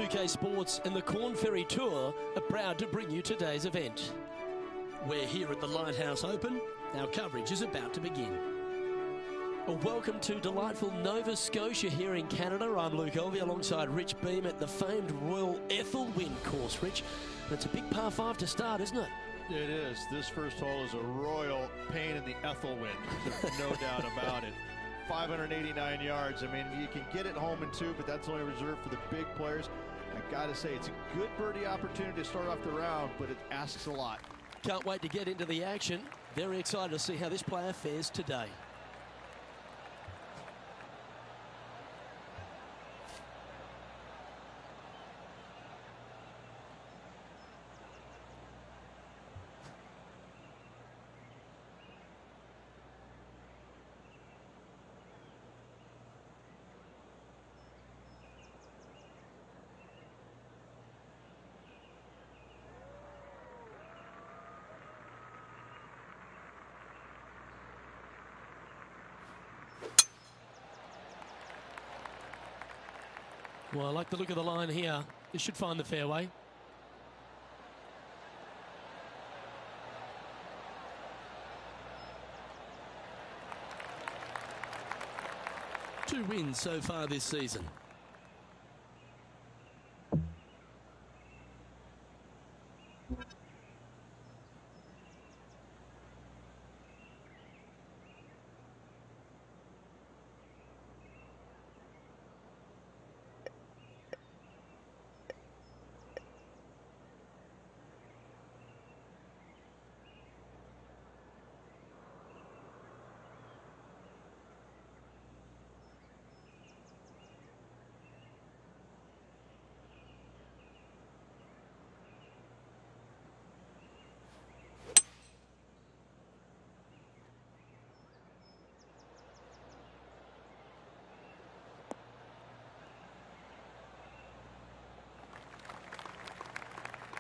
UK Sports and the Corn Ferry Tour are proud to bring you today's event. We're here at the Lighthouse Open. Our coverage is about to begin. Well, welcome to delightful Nova Scotia here in Canada. I'm Luke Elvey alongside Rich Beam at the famed Royal Ethelwyn course. Rich, it's a big par 5 to start, isn't it? It is. This first hole is a royal pain in the Ethelwyn. There's no doubt about it. 589 yards. I mean, you can get it home in 2, but that's only reserved for the big players. I got to say, it's a good birdie opportunity to start off the round, but it asks a lot. Can't wait to get into the action. Very excited to see how this player fares today. Well, I like the look of the line here. This should find the fairway. Two wins so far this season.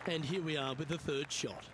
And here we are with the third shot.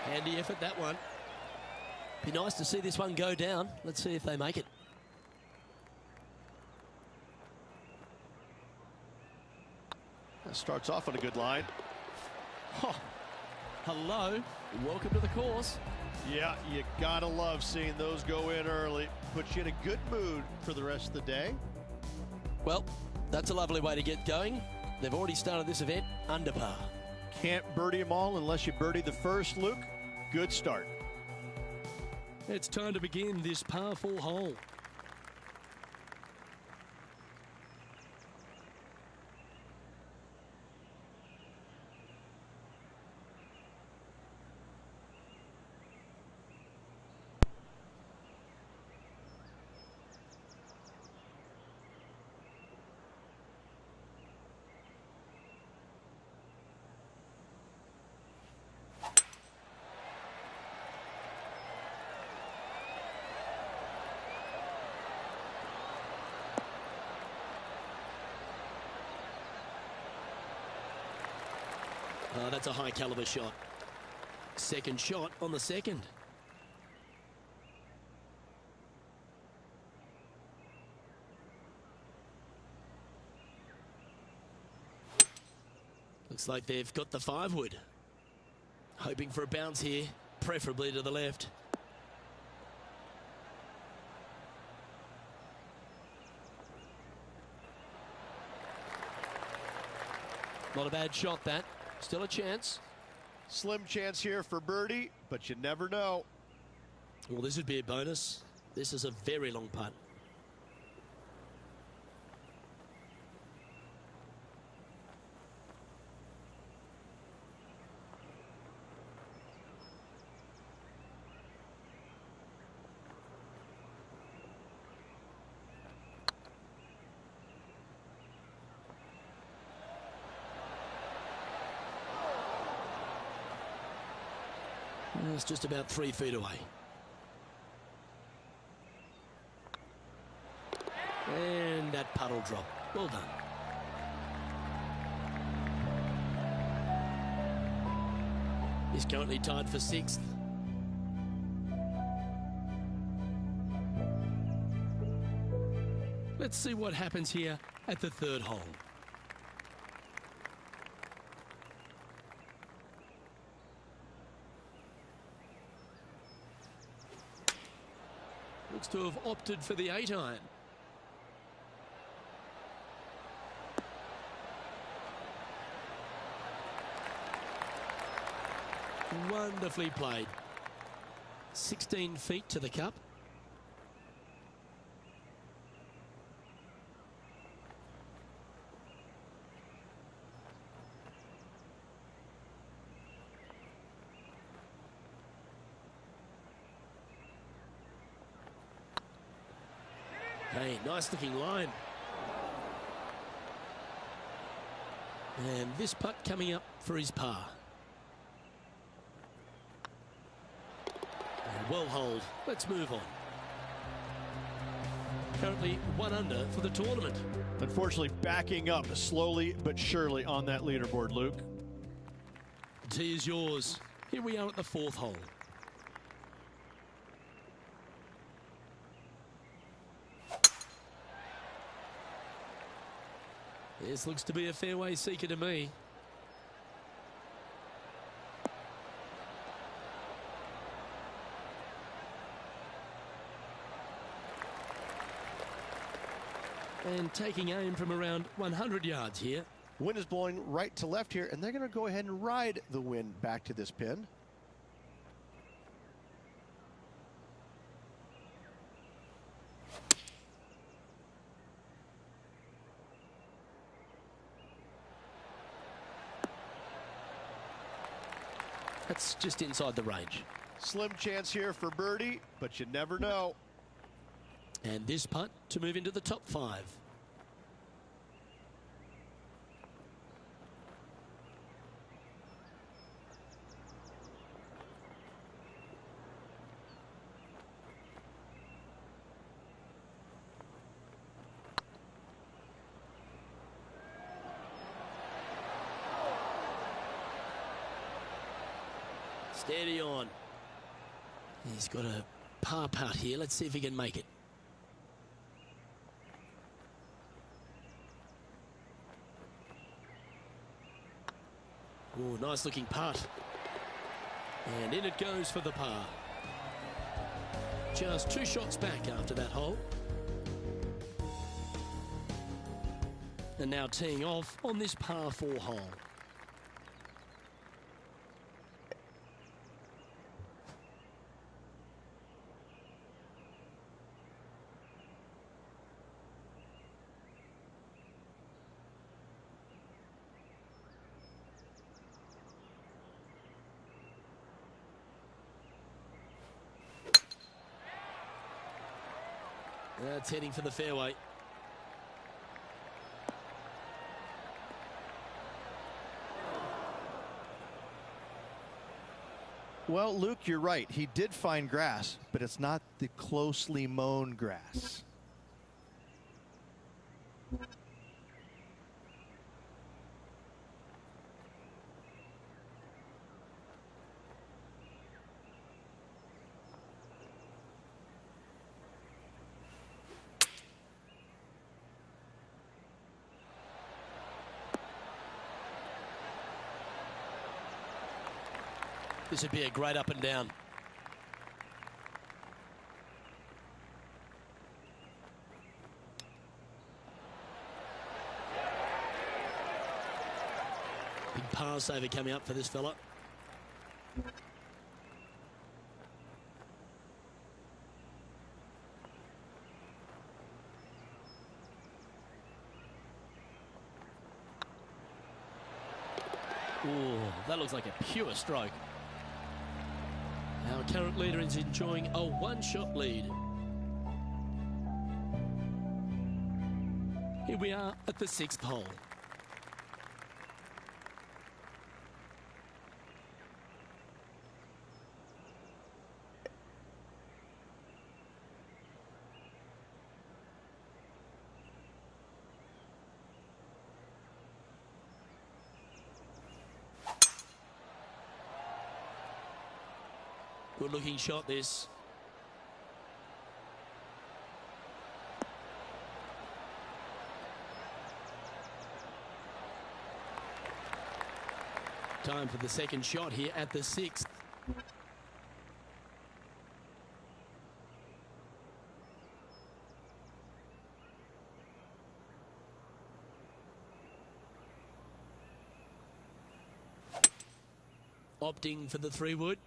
Handy effort, that one. Be nice to see this one go down. Let's see if they make it. That starts off on a good line. Oh, hello. Welcome to the course. Yeah, you gotta love seeing those go in early. Puts you in a good mood for the rest of the day. Well, that's a lovely way to get going. They've already started this event under par. Can't birdie them all unless you birdie the first, Luke. Good start. It's time to begin this par 4 hole. Oh, that's a high caliber shot. Second shot on the second. Looks like they've got the 5-wood. Hoping for a bounce here, preferably to the left. Not a bad shot, that. Still a chance. Slim chance here for birdie, but you never know. Well, this would be a bonus. This is a very long putt. It's just about 3 feet away. And that puddle drop. Well done. He's currently tied for 6th. Let's see what happens here at the 3rd hole. Looks to have opted for the 8-iron. Wonderfully played. 16 feet to the cup. Hey, nice looking line. And this putt coming up for his par. And well holed. Let's move on. Currently 1 under for the tournament. Unfortunately, backing up slowly but surely on that leaderboard, Luke. The tee is yours. Here we are at the 4th hole. This looks to be a fairway seeker to me. And taking aim from around 100 yards here. Wind is blowing right to left here, and they're going to go ahead and ride the wind back to this pin. That's just inside the range. Slim chance here for birdie, but you never know. And this putt to move into the top 5. Steady on. He's got a par putt here. Let's see if he can make it. Oh, nice looking putt. And in it goes for the par. Just 2 shots back after that hole. And now teeing off on this par 4 hole. That's heading for the fairway. Well, Luke, you're right. He did find grass, but it's not the closely mown grass. This would be a great up and down. Big par saver coming up for this fella. Oh, that looks like a pure stroke. Our current leader is enjoying a one-shot lead. Here we are at the 6th hole. Good looking shot this. Time for the second shot here at the 6th. Opting for the 3-wood.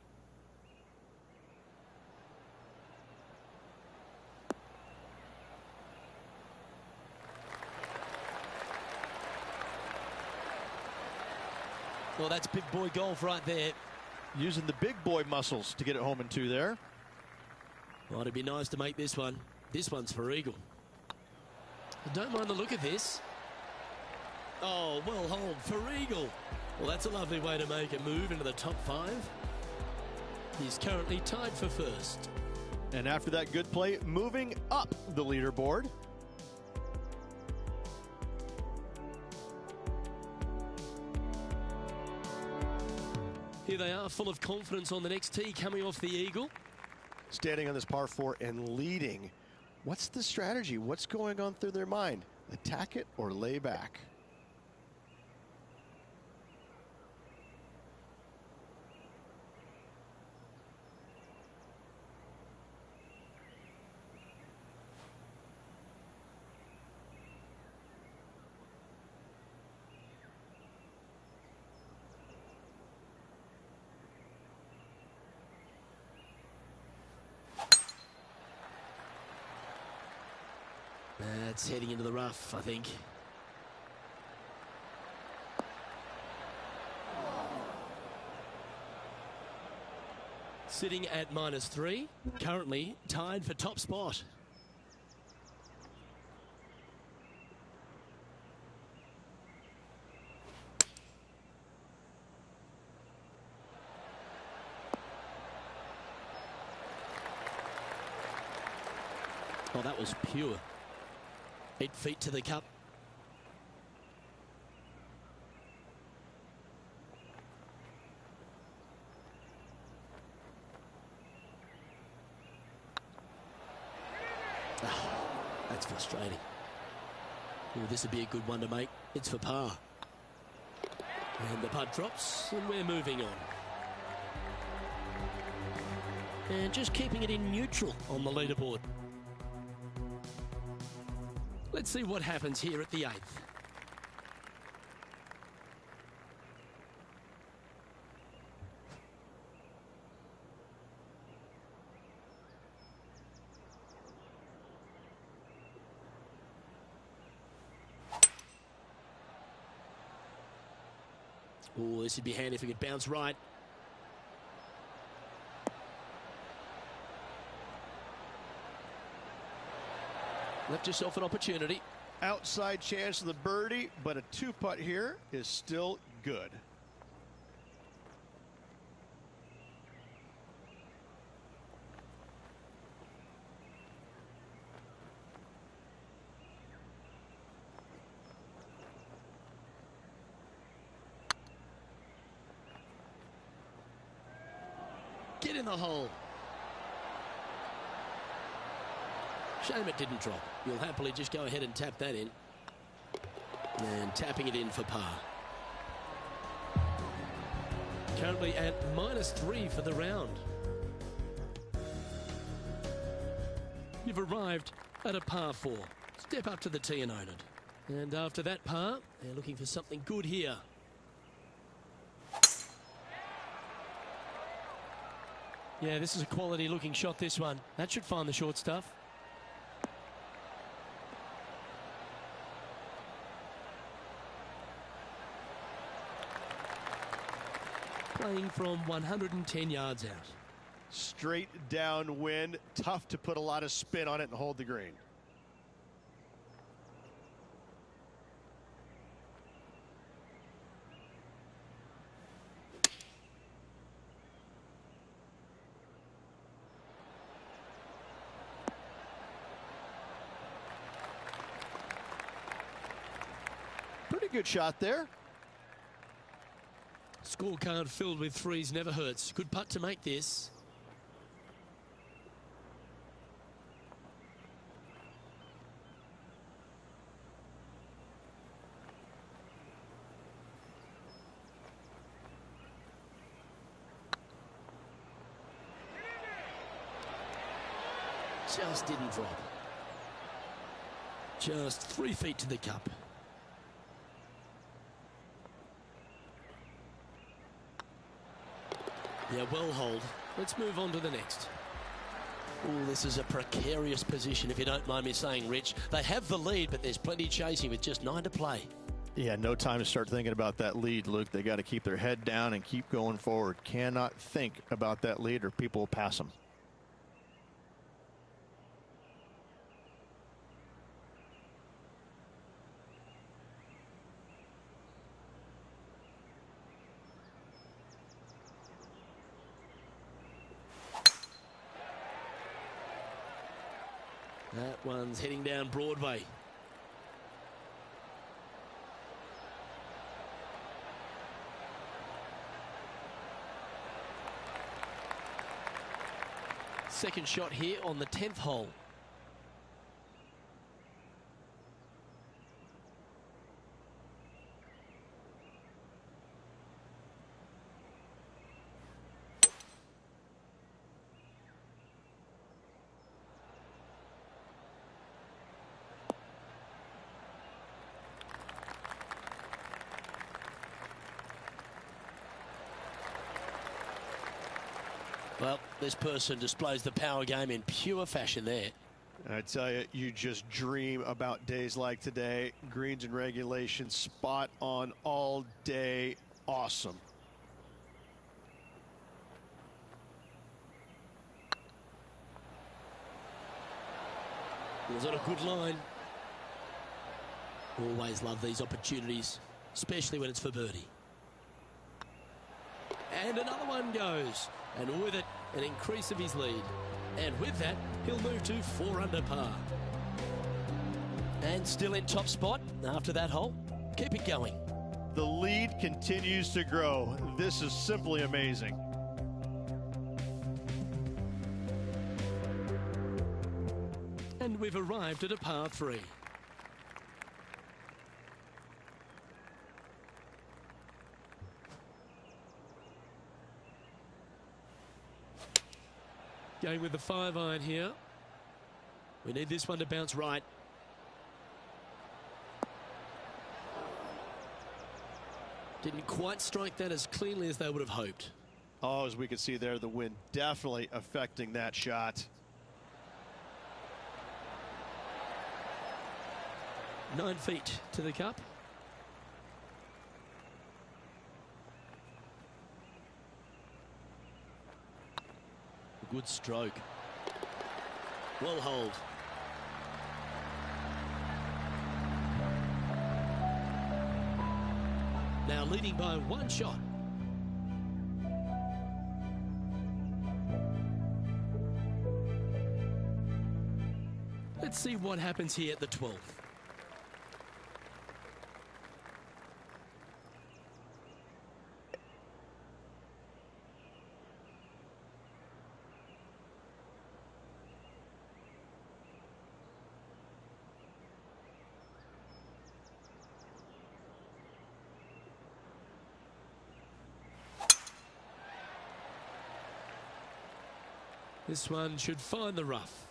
Well, that's big boy golf right there. Using the big boy muscles to get it home in 2 there. Well, it'd be nice to make this one. This one's for eagle. I don't mind the look of this. Oh, well holed for eagle. Well, that's a lovely way to make a move into the top 5. He's currently tied for first. And after that good play, moving up the leaderboard. Here they are, full of confidence on the next tee, coming off the eagle. Standing on this par 4 and leading. What's the strategy? What's going on through their mind? Attack it or lay back? That's heading into the rough, I think. Sitting at -3, currently tied for top spot. Oh, that was pure. 8 feet to the cup. Oh, that's frustrating. Ooh, this would be a good one to make. It's for par. And the putt drops, and we're moving on. And just keeping it in neutral on the leaderboard. Let's see what happens here at the 8th. Oh, this would be handy if we could bounce right. Left yourself an opportunity. Outside chance of the birdie, but a 2-putt here is still good. Get in the hole. Shame it didn't drop. You'll happily just go ahead and tap that in. And tapping it in for par. Currently at -3 for the round. You've arrived at a par 4. Step up to the tee and own it. And after that par, they're looking for something good here. Yeah, this is a quality looking shot, this one. That should find the short stuff. Playing from 110 yards out. Straight downwind, tough to put a lot of spin on it and hold the green. Pretty good shot there. Scorecard filled with threes never hurts. Good putt to make this. Just didn't drop. Just 3 feet to the cup. Yeah, well hold. Let's move on to the next. Oh, this is a precarious position, if you don't mind me saying, Rich. They have the lead, but there's plenty chasing with just 9 to play. Yeah, no time to start thinking about that lead, Luke. They got to keep their head down and keep going forward. Cannot think about that lead or people will pass them. That one's heading down Broadway. Second shot here on the 10th hole. Well, this person displays the power game in pure fashion there. I tell you, you just dream about days like today. Greens and regulation, spot on all day. Awesome. Was on a good line. Always love these opportunities, especially when it's for birdie. And another one goes. And with it, an increase of his lead. And with that, he'll move to 4 under par. And still in top spot after that hole. Keep it going. The lead continues to grow. This is simply amazing. And we've arrived at a par 3. Going with the 5-iron here. We need this one to bounce right. Didn't quite strike that as cleanly as they would have hoped. Oh, as we can see there, the wind definitely affecting that shot. 9 feet to the cup. Good stroke. Well hold. Now leading by 1 shot. Let's see what happens here at the 12th. This one should find the rough.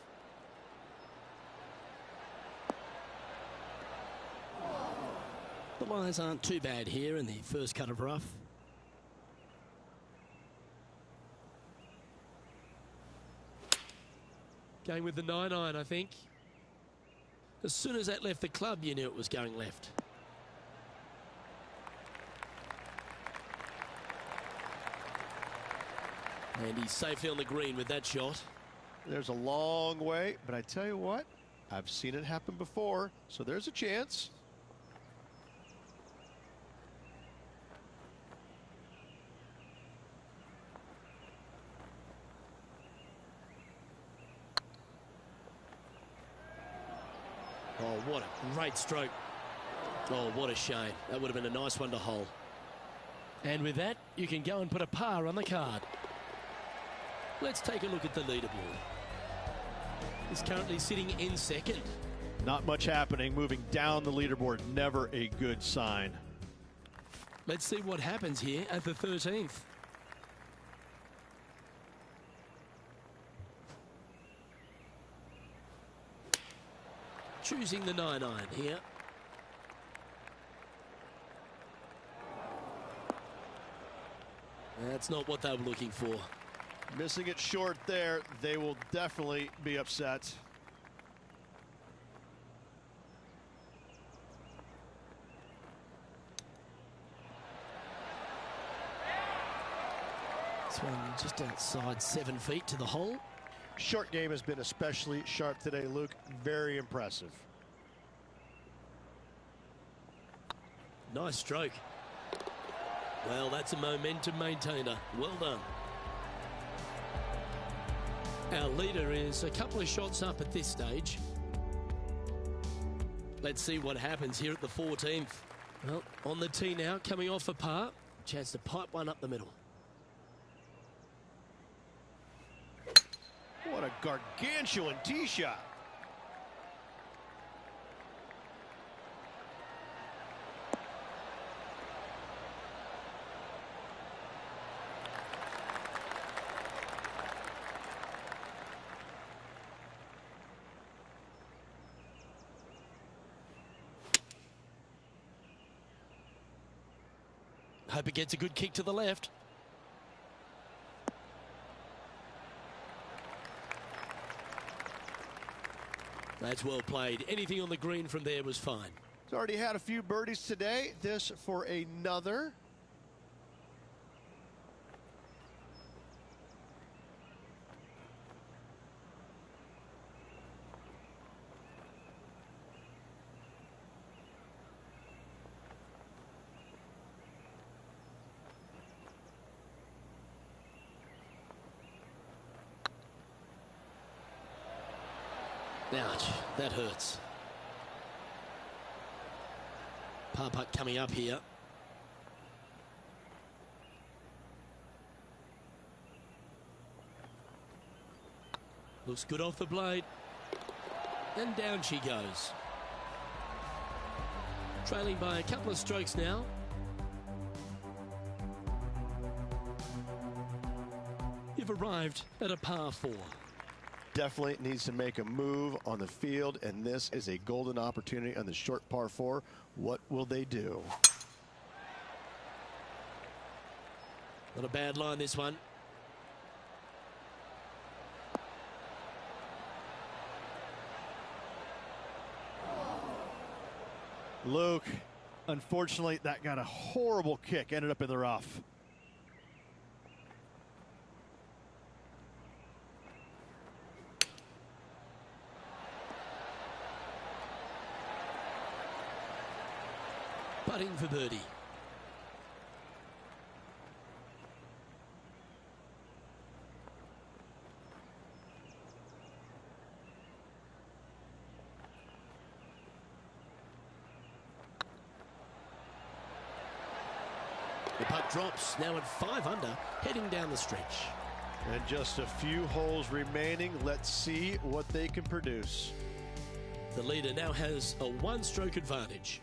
The lies aren't too bad here in the first cut of rough. Going with the 9-iron, I think. As soon as that left the club, you knew it was going left. And he's safely on the green with that shot. There's a long way, but I tell you what, I've seen it happen before, so there's a chance. Oh, what a great stroke. Oh, what a shame. That would have been a nice one to hole. And with that, you can go and put a par on the card. Let's take a look at the leaderboard. He's currently sitting in second. Not much happening, moving down the leaderboard, never a good sign. Let's see what happens here at the 13th. Choosing the 9-iron here. That's not what they were looking for. Missing it short there, they will definitely be upset. This one just outside 7 feet to the hole. Short game has been especially sharp today, Luke. Very impressive. Nice stroke. Well, that's a momentum maintainer. Well done. Our leader is a couple of shots up at this stage. Let's see what happens here at the 14th. Well, on the tee now, coming off a par. Chance to pipe one up the middle. What a gargantuan tee shot. Hope it gets a good kick to the left. That's well played. Anything on the green from there was fine. He's already had a few birdies today. This for another. Ouch, that hurts. Par putt coming up here. Looks good off the blade. And down she goes. Trailing by a couple of strokes now. You've arrived at a par 4. Definitely needs to make a move on the field, and this is a golden opportunity on the short par 4. What will they do? Not a bad line, this one. Luke, unfortunately, that got a horrible kick, ended up in the rough. Putting for birdie. The putt drops, now at 5 under, heading down the stretch. And just a few holes remaining. Let's see what they can produce. The leader now has a 1-stroke advantage.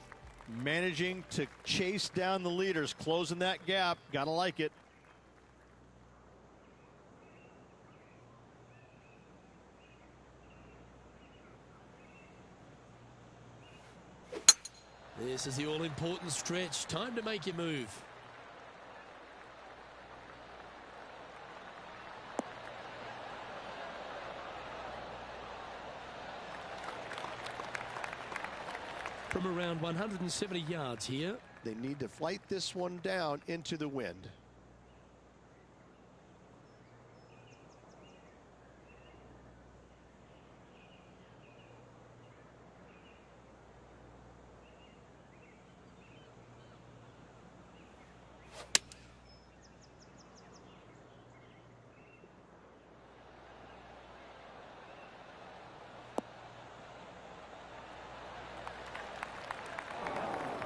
Managing to chase down the leaders, closing that gap. Gotta like it. This is the all-important stretch. Time to make your move. from around 170 yards here. They need to flight this one down into the wind.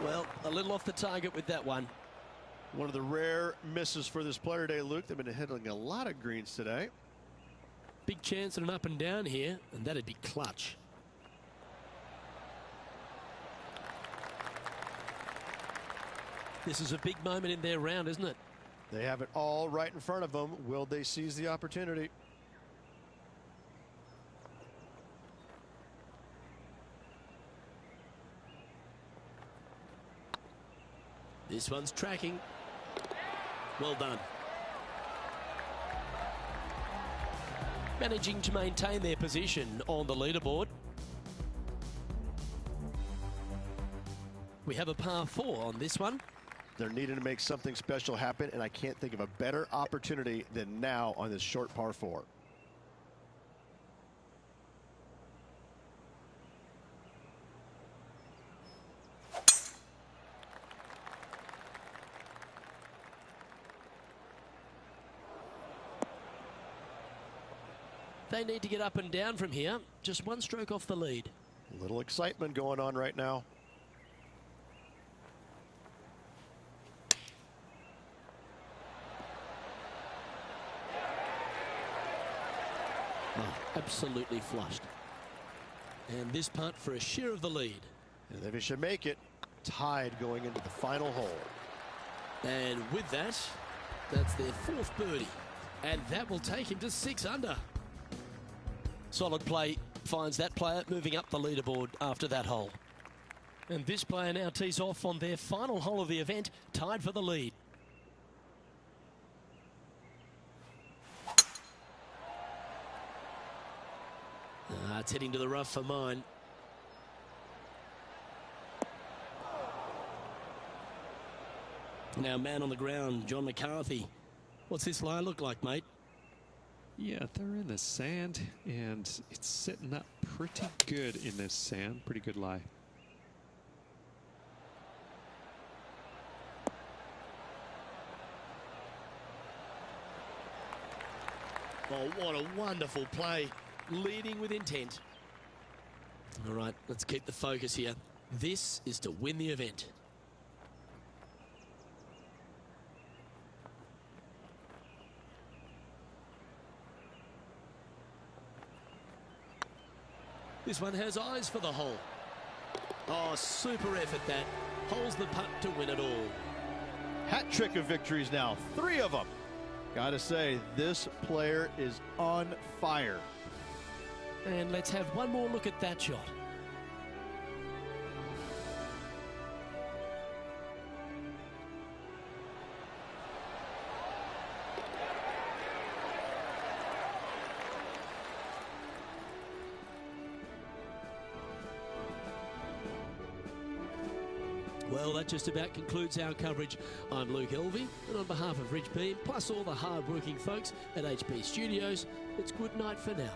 Well, a little off the target with that one. One of the rare misses for this player today, Luke. They've been hitting a lot of greens today. Big chance at an up and down here, and that'd be clutch. This is a big moment in their round, isn't it? They have it all right in front of them. Will they seize the opportunity? This one's tracking. Well done. Managing to maintain their position on the leaderboard. We have a par 4 on this one. They're needing to make something special happen, and I can't think of a better opportunity than now on this short par 4. They need to get up and down from here. Just one stroke off the lead. A little excitement going on right now. Oh, absolutely flushed. And this putt for a share of the lead. And they should make it tied going into the final hole. And with that, that's their 4th birdie. And that will take him to 6 under. Solid play finds that player moving up the leaderboard after that hole. And this player now tees off on their final hole of the event, tied for the lead. It's heading to the rough for mine. Now, man on the ground, John McCarthy. What's this lie look like, mate? Yeah, they're in the sand, and it's sitting up pretty good in this sand. Pretty good lie. Oh, what a wonderful play. Leading with intent. All right, let's keep the focus here. This is to win the event. This one has eyes for the hole. Oh, super effort that. Holds the putt to win it all. Hat trick of victories now. 3 of them. Gotta say, this player is on fire. And let's have one more look at that shot. Well, that just about concludes our coverage. I'm Luke Elvey, and on behalf of Rich Beam, plus all the hard-working folks at HP Studios, it's good night for now.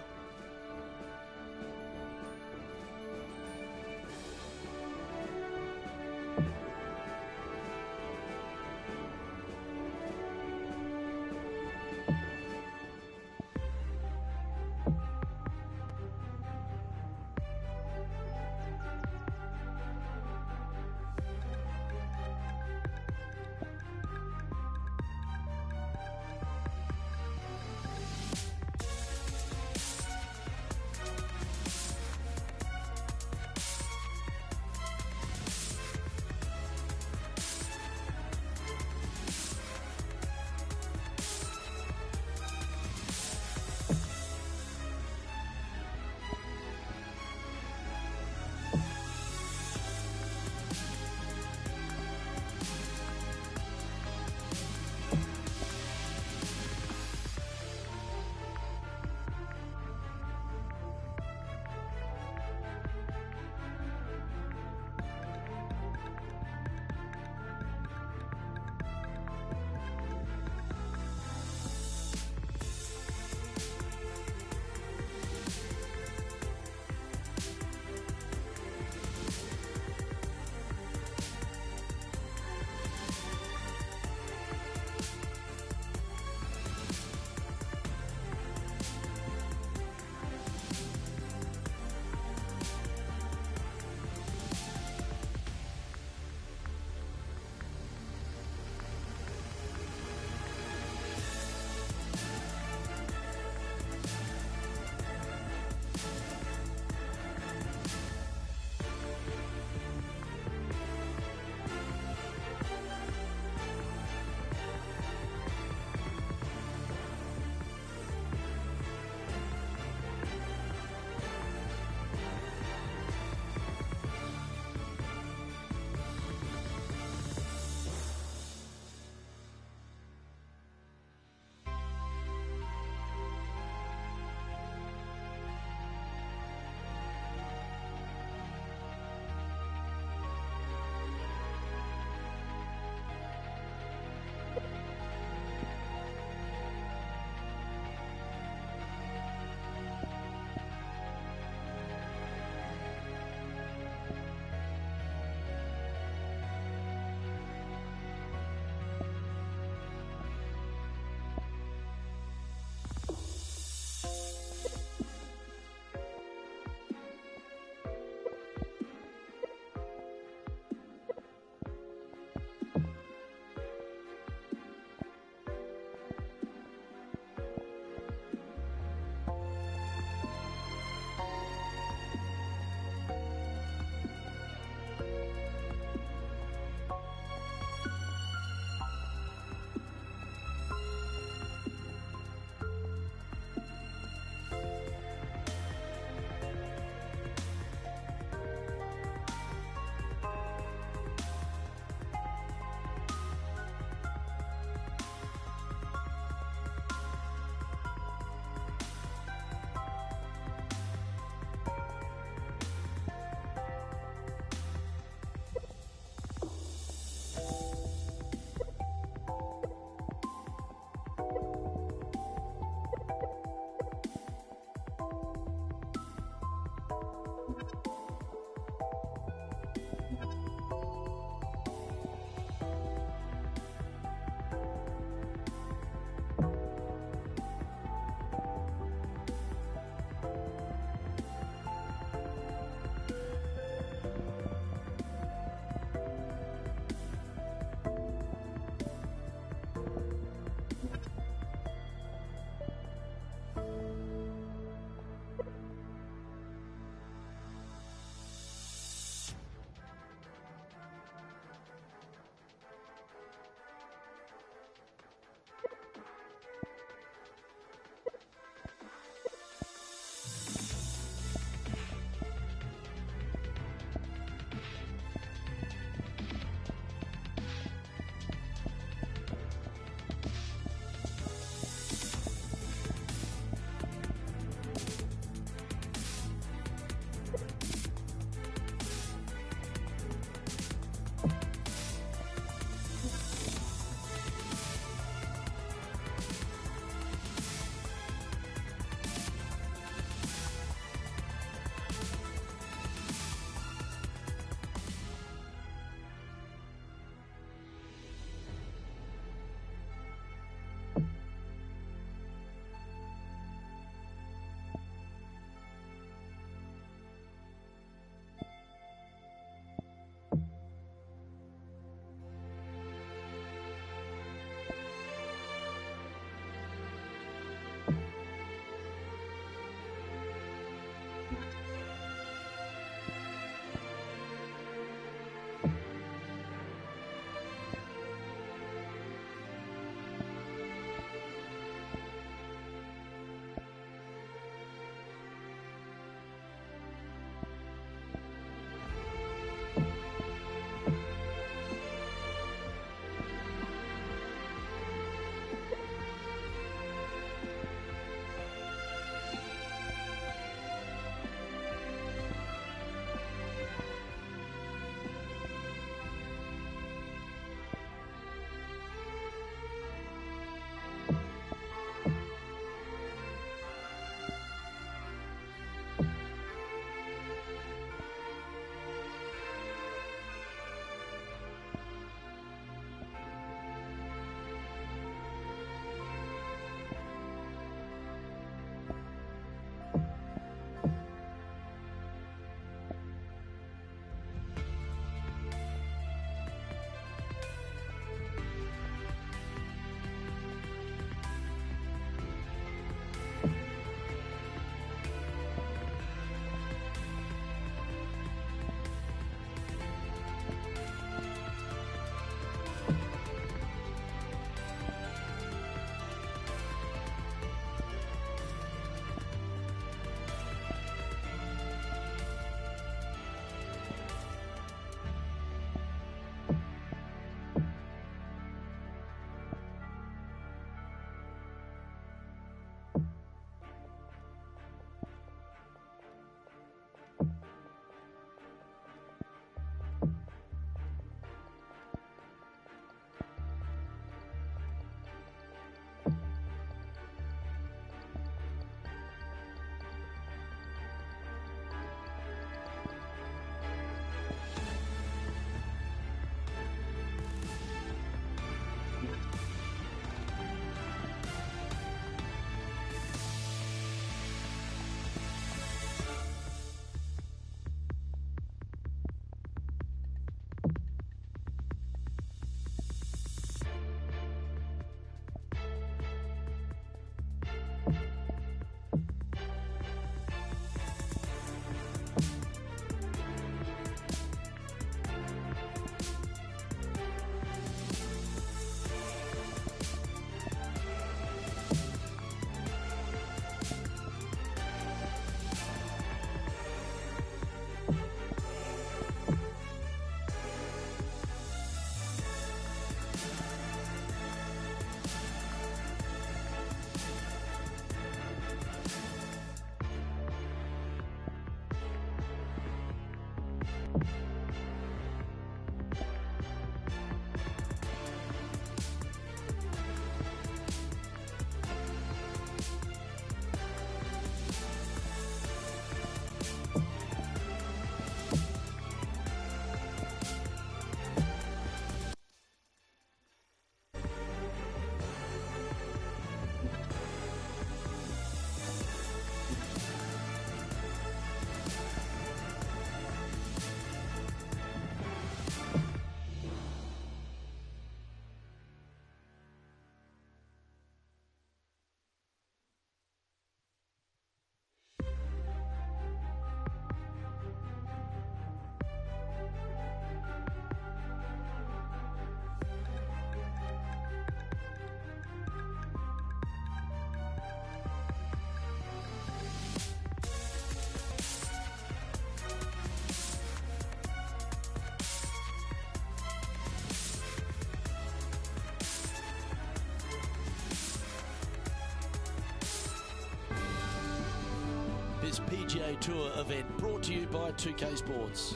This PGA Tour event brought to you by 2K Sports.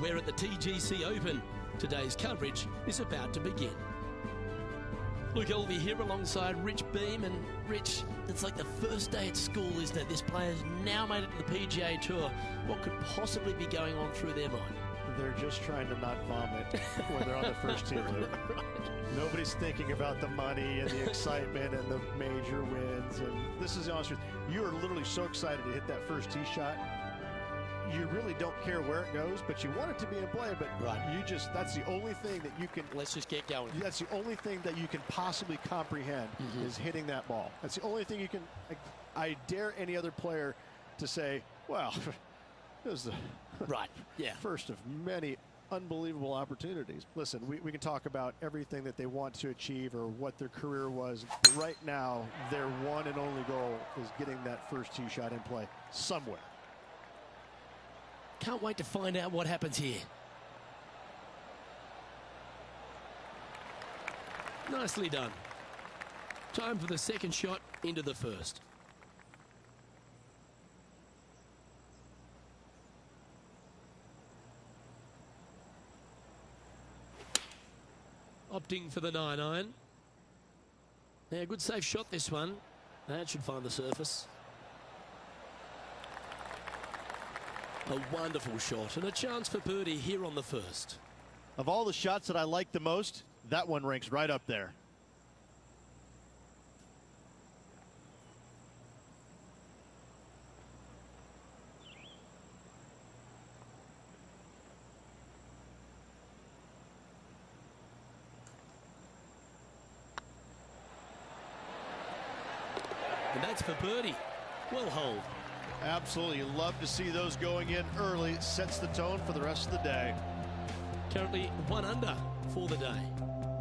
We're at the TGC Open. Today's coverage is about to begin. Luke Elvey here alongside Rich Beam. And Rich, it's like the first day at school, isn't it? This player's now made it to the PGA Tour. What could possibly be going on through their mind? They're just trying to not vomit when they're on the first tee, Luke. Right. Nobody's thinking about the money and the excitement and the major wins. And this is the honest truth. You are literally so excited to hit that first tee shot. You really don't care where it goes, but you want it to be in play. But Right. that's the only thing that you can, Let's just get going. that's the only thing that you can possibly comprehend is hitting that ball. That's the only thing you can, I dare any other player to say, well, it was the Right, yeah. first of many unbelievable opportunities. Listen, we can talk about everything that they want to achieve or what their career was. Right now, their one and only goal is getting that first tee shot in play somewhere. Can't wait to find out what happens here. Nicely done. Time for the second shot into the first. Opting for the 9-iron. Yeah, good safe shot this one. That should find the surface. A wonderful shot and a chance for birdie here on the first. Of all the shots that I like the most, that one ranks right up there. And that's for birdie. Well holed. Absolutely. You love to see those going in early. Sets the tone for the rest of the day. Currently 1 under for the day.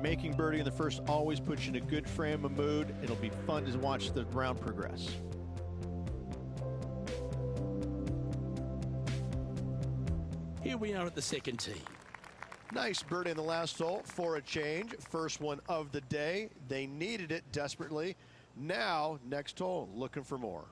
Making birdie in the first always puts you in a good frame of mood. It'll be fun to watch the round progress. Here we are at the second tee. Nice birdie in the last hole for a change. First one of the day. They needed it desperately. Now, next hole, looking for more.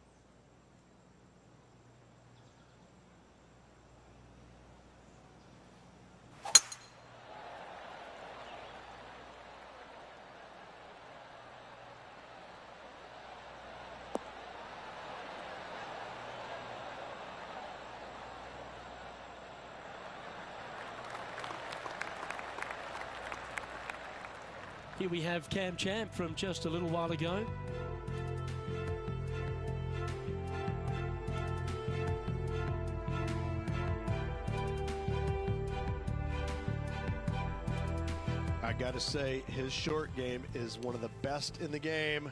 Here we have Cam Champ from just a little while ago. I got to say, his short game is one of the best in the game.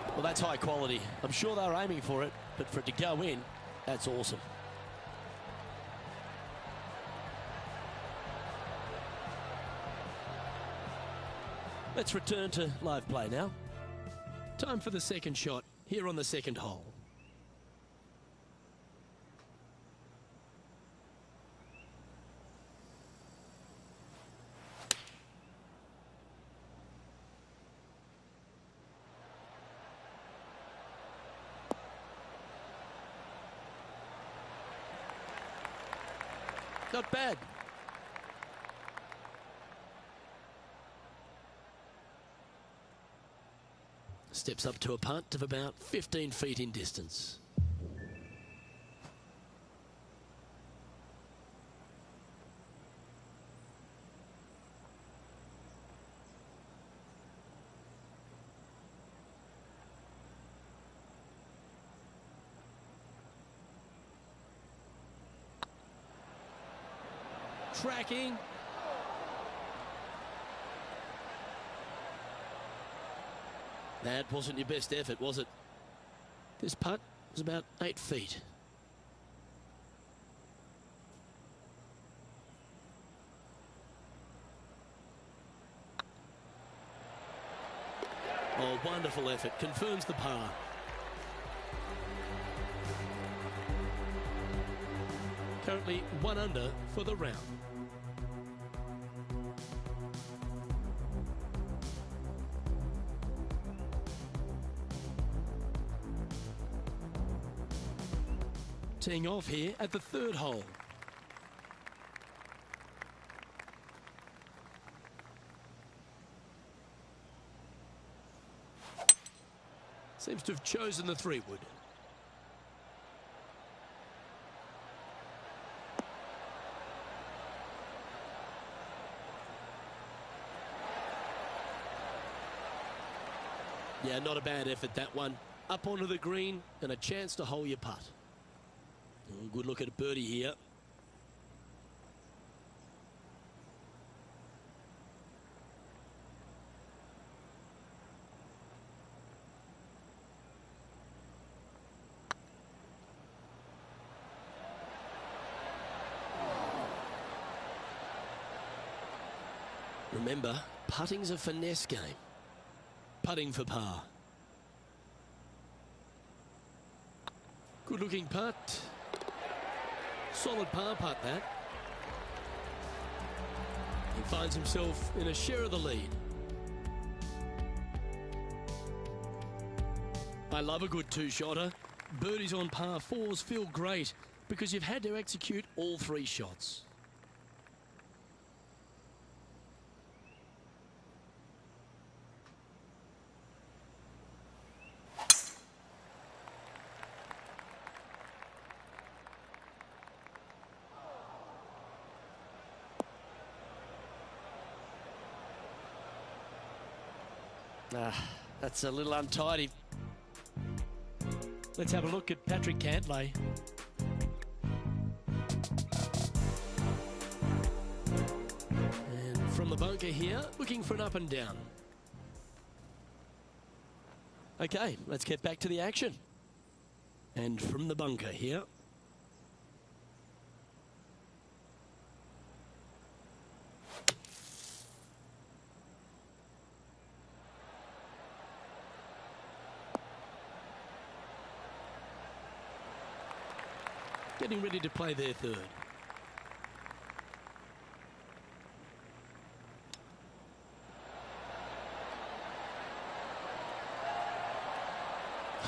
Well, that's high quality. I'm sure they're aiming for it, but for it to go in, that's awesome. Let's return to live play now. Time for the second shot here on the second hole. Not bad. Steps up to a putt of about 15 feet in distance. Tracking. That wasn't your best effort, was it? This putt was about 8 feet. Oh, wonderful effort. Confirms the par. Currently 1 under for the round. Teeing off here at the 3rd hole. Seems to have chosen the 3-wood. Yeah, not a bad effort, that one. Up onto the green and a chance to hole your putt. Oh, good look at a birdie here. Remember, putting's a finesse game. Putting for par. Good looking putt. Solid par putt, that. He finds himself in a share of the lead. I love a good 2-shotter. Birdies on par 4s feel great because you've had to execute all 3 shots. That's a little untidy. Let's have a look at Patrick Cantlay. And from the bunker here, looking for an up and down. Okay, let's get back to the action. And from the bunker here. Getting ready to play their 3rd.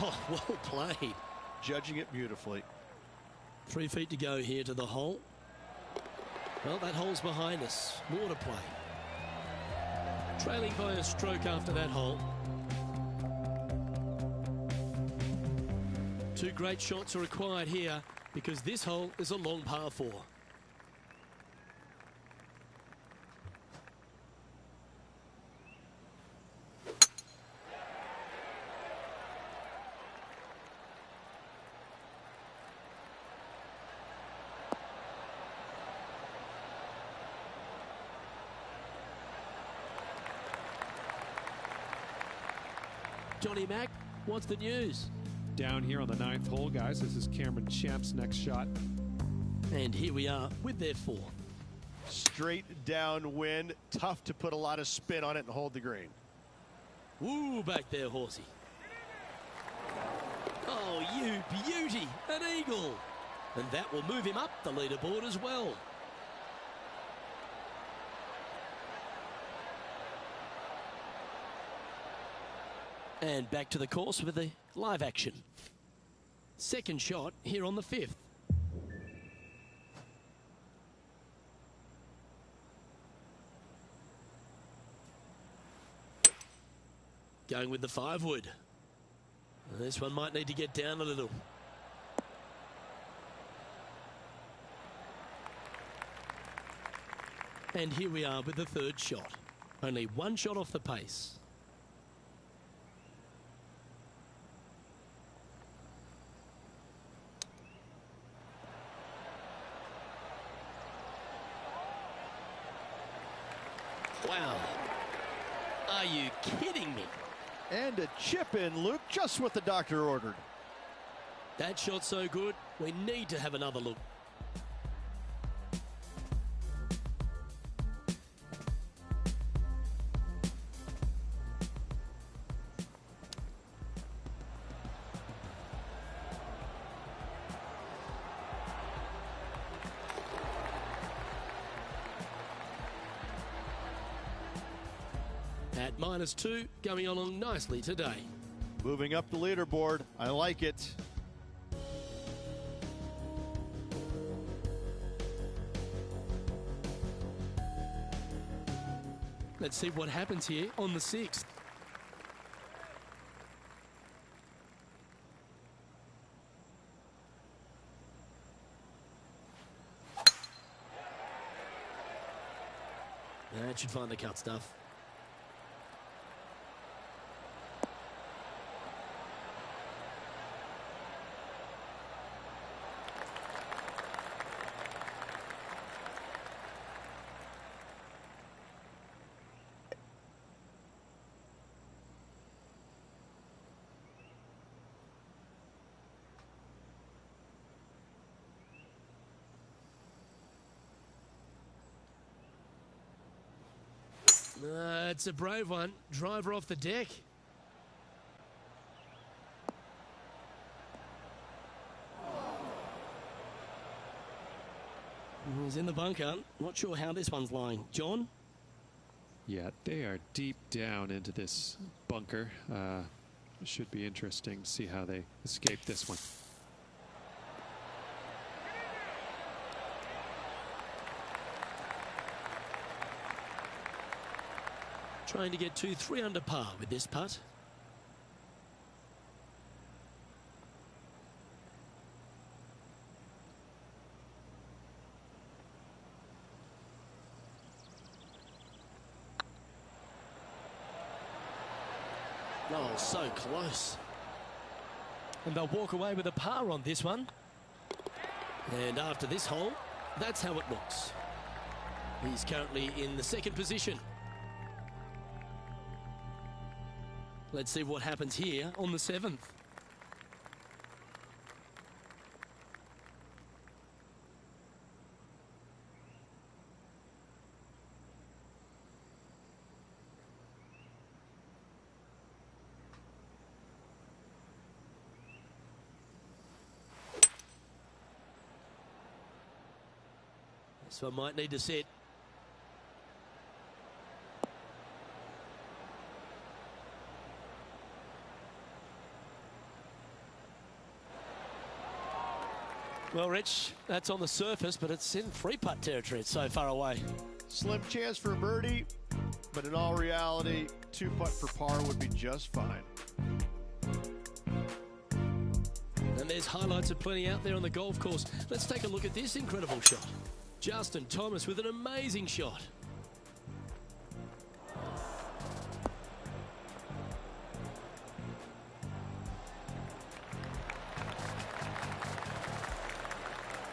Oh, well played. Judging it beautifully. 3 feet to go here to the hole. Well, that hole's behind us. More to play. Trailing by a stroke after that hole. 2 great shots are required here because this hole is a long par 4. Johnny Mack, what's the news? Down here on the 9th hole, guys. This is Cameron Champ's next shot. And here we are with their 4th. Straight downwind. Tough to put a lot of spin on it and hold the green. Woo, back there, horsey. Oh, you beauty. An eagle. And that will move him up the leaderboard as well. And back to the course with the live action. Second shot here on the 5th. Going with the 5-wood. This one might need to get down a little. And here we are with the third shot. Only one shot off the pace. Wow. Are you kidding me? And a chip in, Luke, just what the doctor ordered. That shot's so good, we need to have another look. At -2, going along nicely today. Moving up the leaderboard. I like it. Let's see what happens here on the 6th. That should find the cut stuff. It's a brave one. Driver off the deck. He's in the bunker. Not sure how this one's lying. John? Yeah, they are deep down into this bunker. It should be interesting to see how they escape this one. Trying to get 2-3 under par with this putt. Oh, so close. And they'll walk away with a par on this one. And after this hole, that's how it looks. He's currently in the 2nd position. Let's see what happens here on the 7th. This one might need to set. Well, Rich, that's on the surface, but it's in 3-putt territory. It's so far away. Slim chance for a birdie, but in all reality, 2-putt for par would be just fine. And there's highlights of plenty out there on the golf course. Let's take a look at this incredible shot. Justin Thomas with an amazing shot.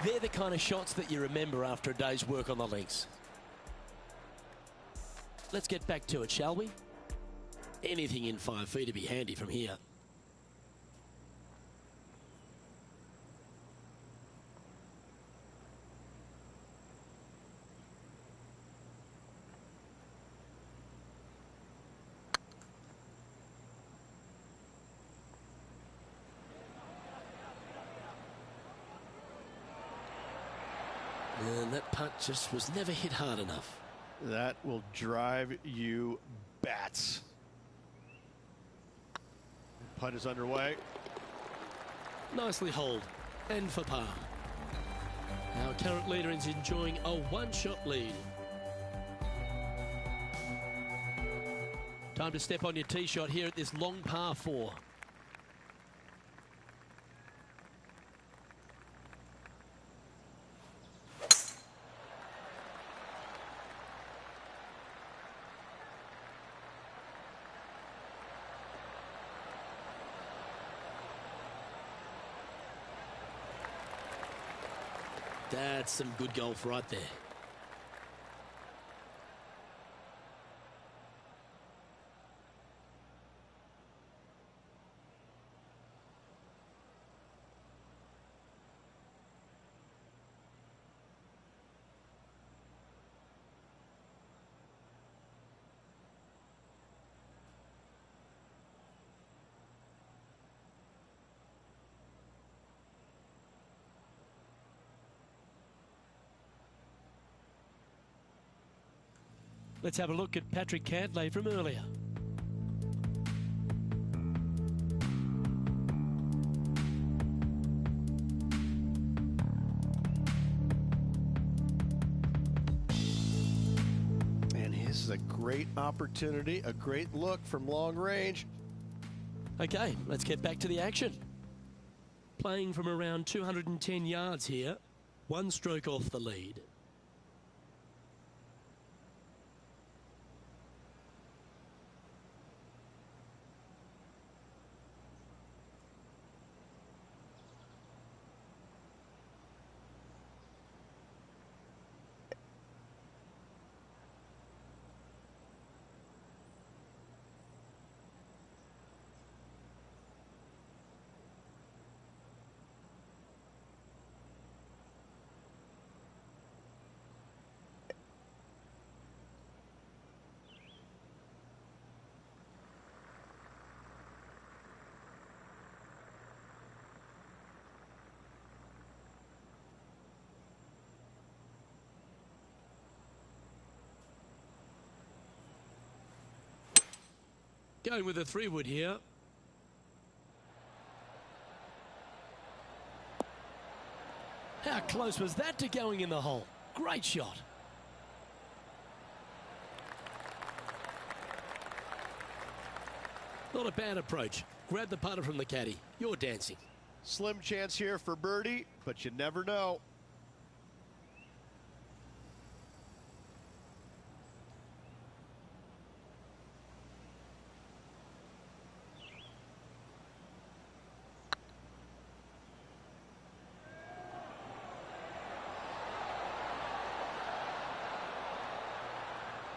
They're the kind of shots that you remember after a day's work on the links. Let's get back to it, shall we? Anything in 5 feet to be handy from here. And that putt just was never hit hard enough. That will drive you bats. Putt is underway. Nicely holed and for par. Our current leader is enjoying a 1-shot lead. Time to step on your tee shot here at this long par 4. That's some good golf right there. Let's have a look at Patrick Cantlay from earlier. And this is a great opportunity, a great look from long range. Okay, let's get back to the action. Playing from around 210 yards here, 1 stroke off the lead. Going with a 3-wood here. How close was that to going in the hole? Great shot. Not a bad approach. Grab the putter from the caddy. You're dancing. Slim chance here for birdie, but you never know.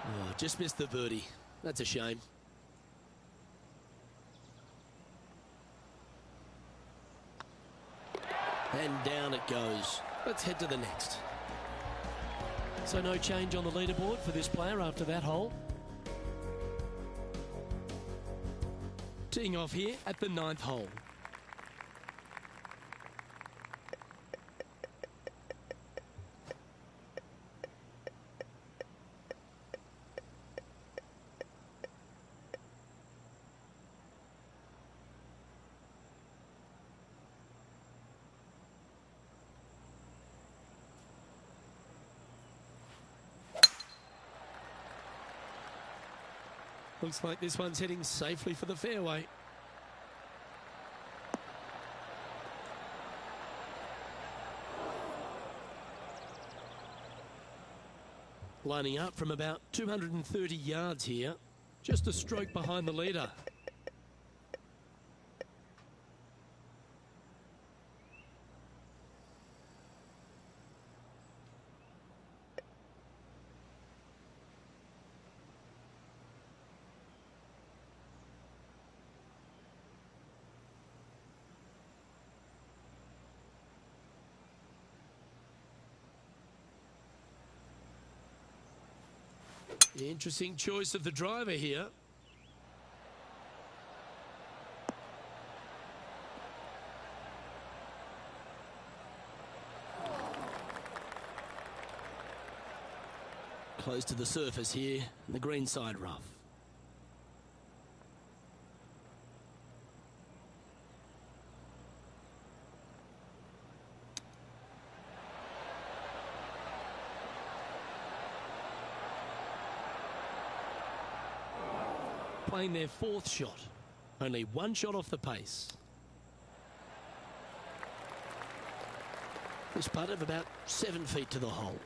Oh, just missed the birdie. That's a shame. And down it goes. Let's head to the next. So no change on the leaderboard for this player after that hole. Teeing off here at the 9th hole. Looks like this one's heading safely for the fairway. Lining up from about 230 yards here. Just a stroke behind the leader. Interesting choice of the driver here. Close to the surface here, the green side rough. playing their fourth shot. Only one shot off the pace. This putt of about 7 feet to the hole.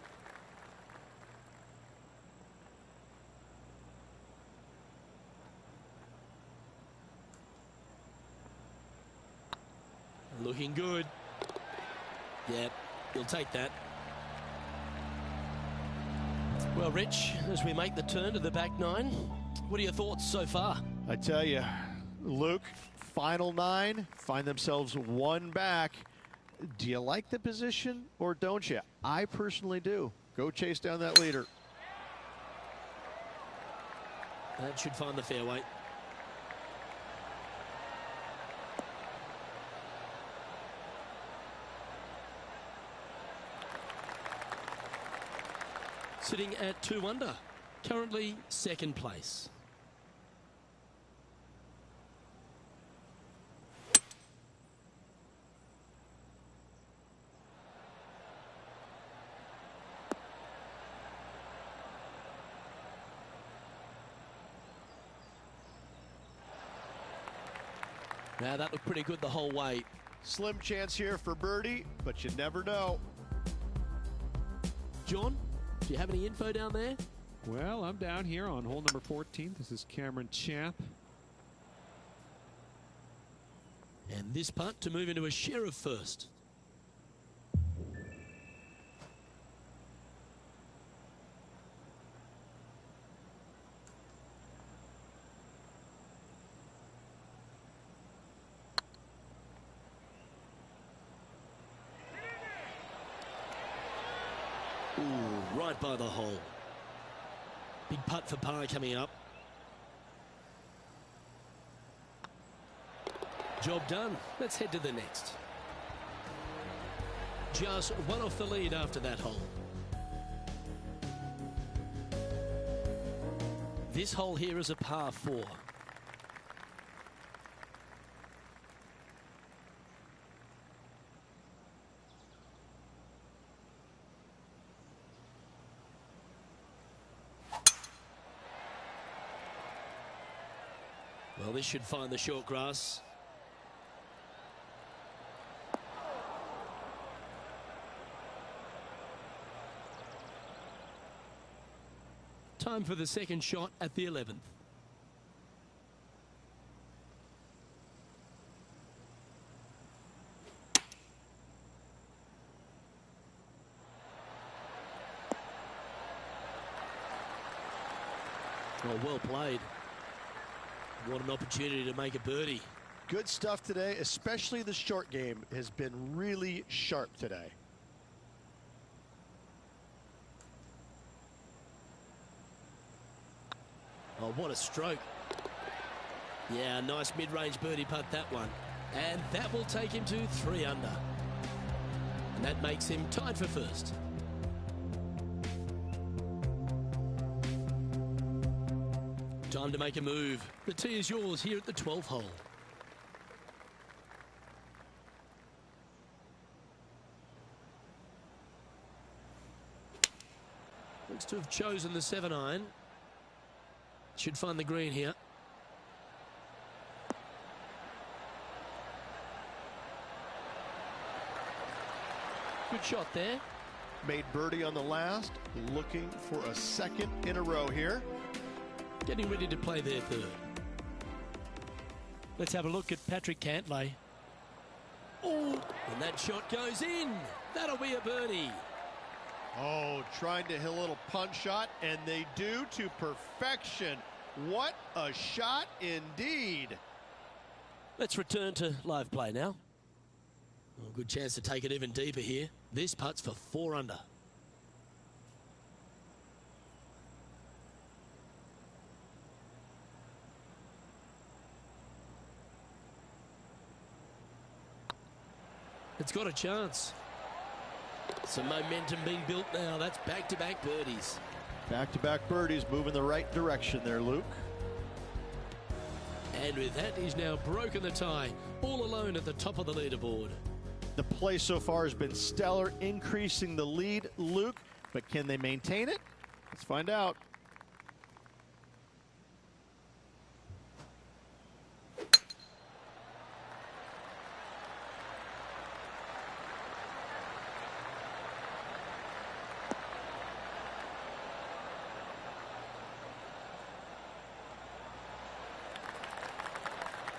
Looking good. Yep, he'll take that. Well, Rich, as we make the turn to the back nine, what are your thoughts so far? I tell you, Luke, final nine, find themselves one back. Do you like the position or don't you? I personally do. Go chase down that leader. That should find the fairway. Sitting at 2 under, currently second place. Now that looked pretty good the whole way. Slim chance here for birdie, but you never know. John, do you have any info down there? Well, I'm down here on hole number 14. This is Cameron Champ. And this putt to move into a share of first. Ooh, right by the hole. Big putt for par coming up. Job done. Let's head to the next. Just one off the lead after that hole. This hole here is a par 4. Well, this should find the short grass. Time for the second shot at the 11th. Oh, well played. What an opportunity to make a birdie. Good stuff today, especially the short game has been really sharp today. Oh, what a stroke. Yeah, nice mid-range birdie putt, that one. And that will take him to 3 under. And that makes him tied for first. Time to make a move. The tee is yours here at the 12th hole. Looks to have chosen the 7-iron. Should find the green here. Good shot there. Made birdie on the last, looking for a second in a row here. Getting ready to play their third. Let's have a look at Patrick Cantlay. Oh, and that shot goes in. That'll be a birdie. Oh, trying to hit a little punch shot, and they do to perfection. What a shot indeed. Let's return to live play now. Oh, good chance to take it even deeper here. This putt's for 4 under. It's got a chance. Some momentum being built now. That's back-to-back birdies. Back-to-back birdies, moving the right direction there, Luke. And with that, he's now broken the tie, all alone at the top of the leaderboard. The play so far has been stellar, increasing the lead, Luke. But can they maintain it? Let's find out.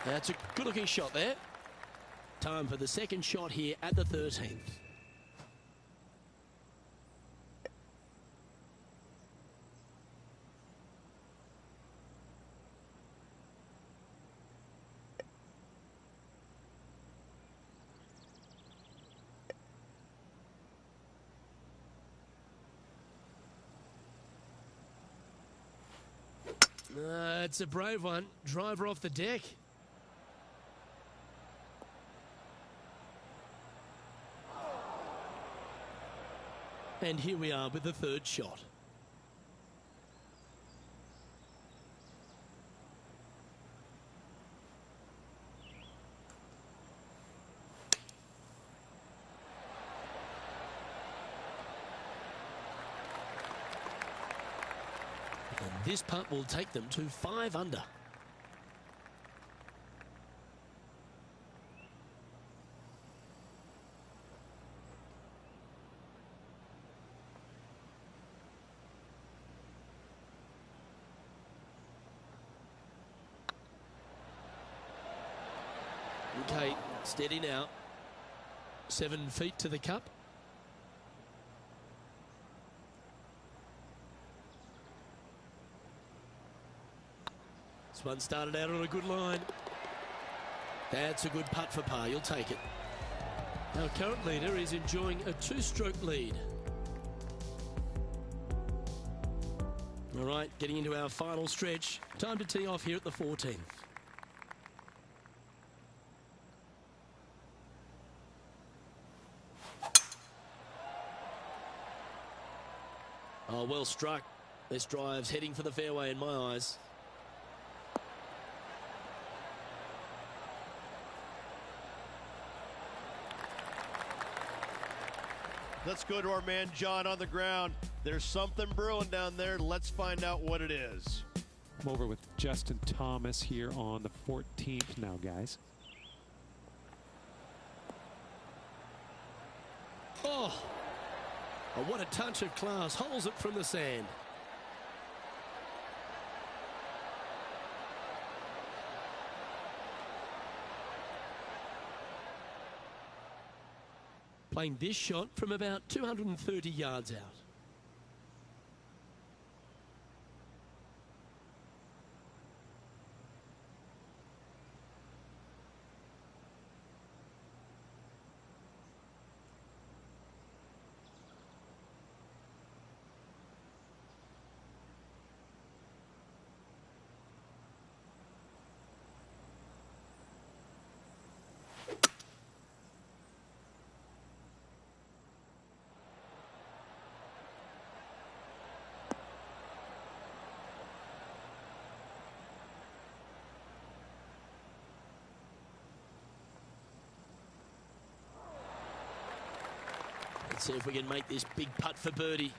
That's a good-looking shot there. Time for the second shot here at the 13th. It's a brave one. Driver off the deck. And here we are with the third shot. And this putt will take them to 5 under. Okay, steady now. 7 feet to the cup. This one started out on a good line. That's a good putt for par. You'll take it. Our current leader is enjoying a 2-stroke lead. All right, getting into our final stretch. Time to tee off here at the 14th. Oh, well struck. This drive's heading for the fairway in my eyes. Let's go to our man John on the ground. There's something brewing down there. Let's find out what it is. I'm over with Justin Thomas here on the 14th now, guys. Oh, what a touch of class. Holds it from the sand. Playing this shot from about 230 yards out. Let's see if we can make this big putt for birdie.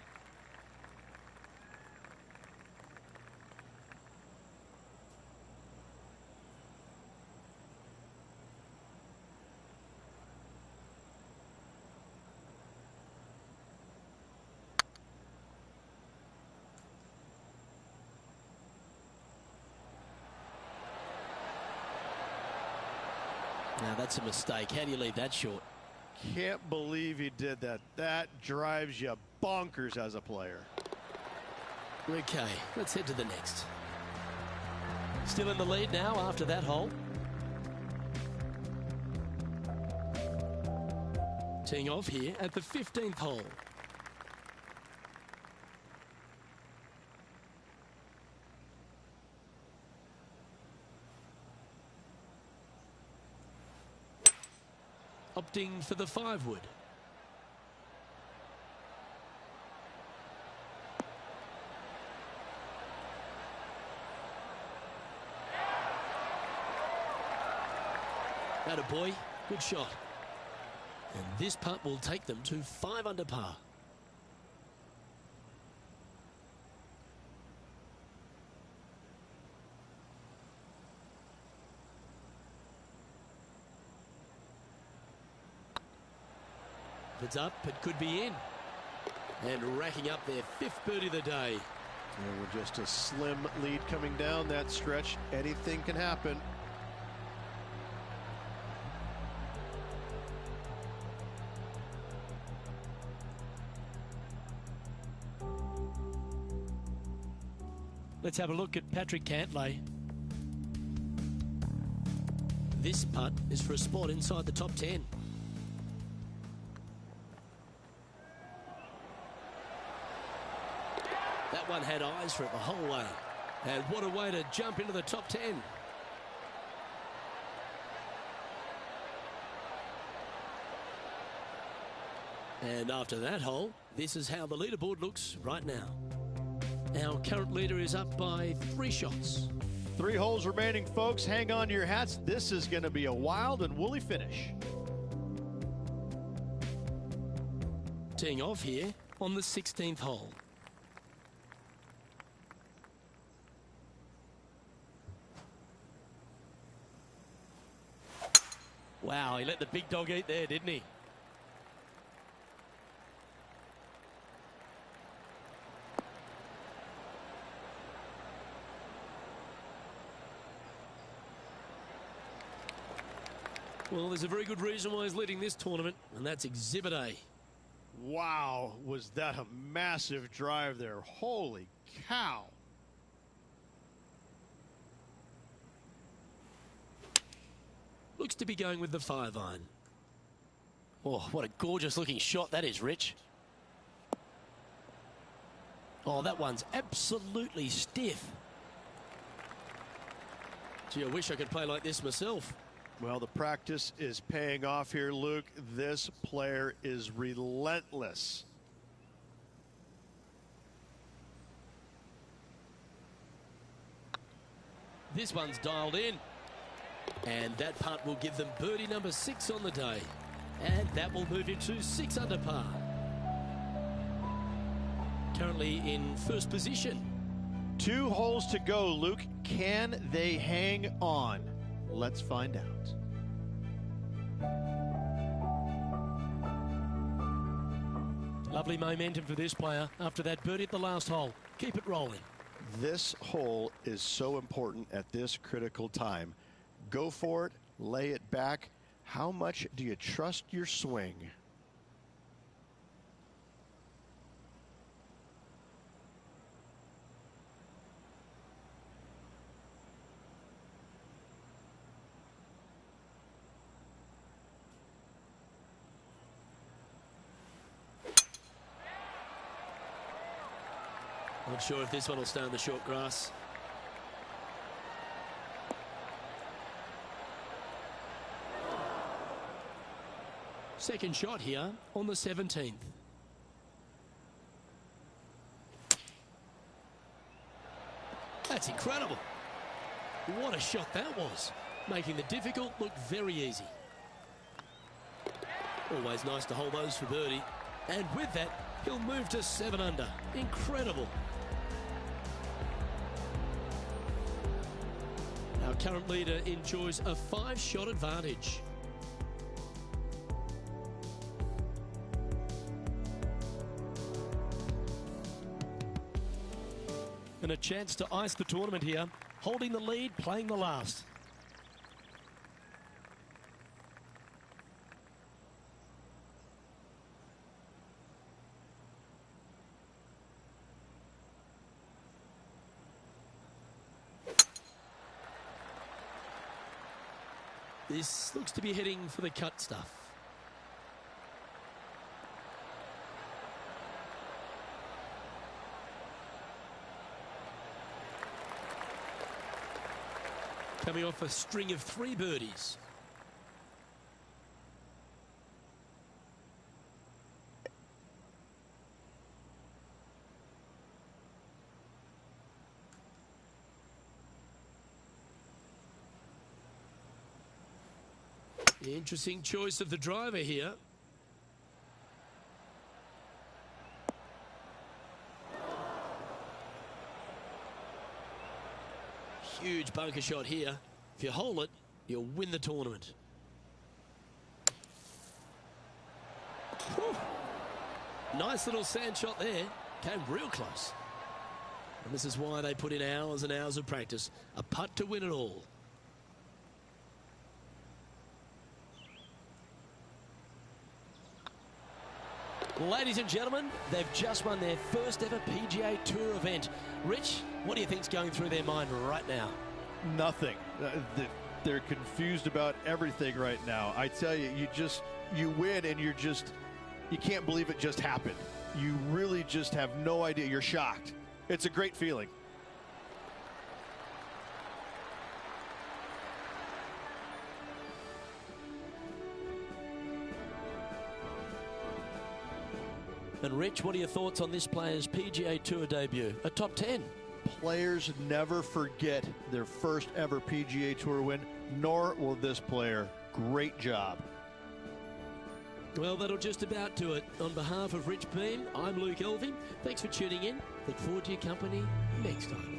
Now that's a mistake. How do you leave that short? Can't believe he did that. That drives you bonkers as a player. Okay, let's head to the next. Still in the lead now after that hole. Teeing off here at the 15th hole. Opting for the 5-wood. Atta boy, good shot. And this putt will take them to 5 under par. If it's up, it could be in. And racking up their 5th birdie of the day. And with just a slim lead coming down that stretch, anything can happen. Let's have a look at Patrick Cantlay. This putt is for a spot inside the top 10. That one had eyes for it the whole way. And what a way to jump into the top 10. And after that hole, this is how the leaderboard looks right now. Our current leader is up by 3 shots. 3 holes remaining, folks. Hang on to your hats. This is going to be a wild and woolly finish. Teeing off here on the 16th hole. Wow, he let the big dog eat there, didn't he? Well, there's a very good reason why he's leading this tournament, and that's Exhibit A. Wow, was that a massive drive there. Holy cow. Looks to be going with the 5-iron. Oh, what a gorgeous looking shot that is, Rich. Oh, that one's absolutely stiff. Gee, I wish I could play like this myself. Well, the practice is paying off here, Luke. This player is relentless. This one's dialed in. And that putt will give them birdie number 6 on the day. And that will move him to 6 under par. Currently in first position. 2 holes to go, Luke. Can they hang on? Let's find out. Lovely momentum for this player after that birdie at the last hole. Keep it rolling. This hole is so important at this critical time. Go for it, lay it back. How much do you trust your swing? Not sure if this one will stay on the short grass. Second shot here on the 17th. That's incredible. What a shot that was. Making the difficult look very easy. Always nice to hold those for birdie. And with that, he'll move to 7 under. Incredible. Our current leader enjoys a 5-shot advantage. And a chance to ice the tournament here. Holding the lead, playing the last. This looks to be heading for the cut stuff. Coming off a string of 3 birdies. Interesting choice of the driver here. Huge bunker shot here. If you hole it, you'll win the tournament. Whew. Nice little sand shot there. Came real close. And this is why they put in hours and hours of practice. A putt to win it all. Ladies and gentlemen, they've just won their first ever PGA Tour event. Rich, what do you think's going through their mind right now? Nothing. They're confused about everything right now. I tell you, you win and you can't believe it just happened. You really just have no idea. You're shocked. It's a great feeling. And Rich, what are your thoughts on this player's PGA Tour debut? A top 10. Players never forget their first ever PGA Tour win, nor will this player. Great job. Well, that'll just about do it. On behalf of Rich Beem, I'm Luke Elving. Thanks for tuning in. Look forward to your company next time.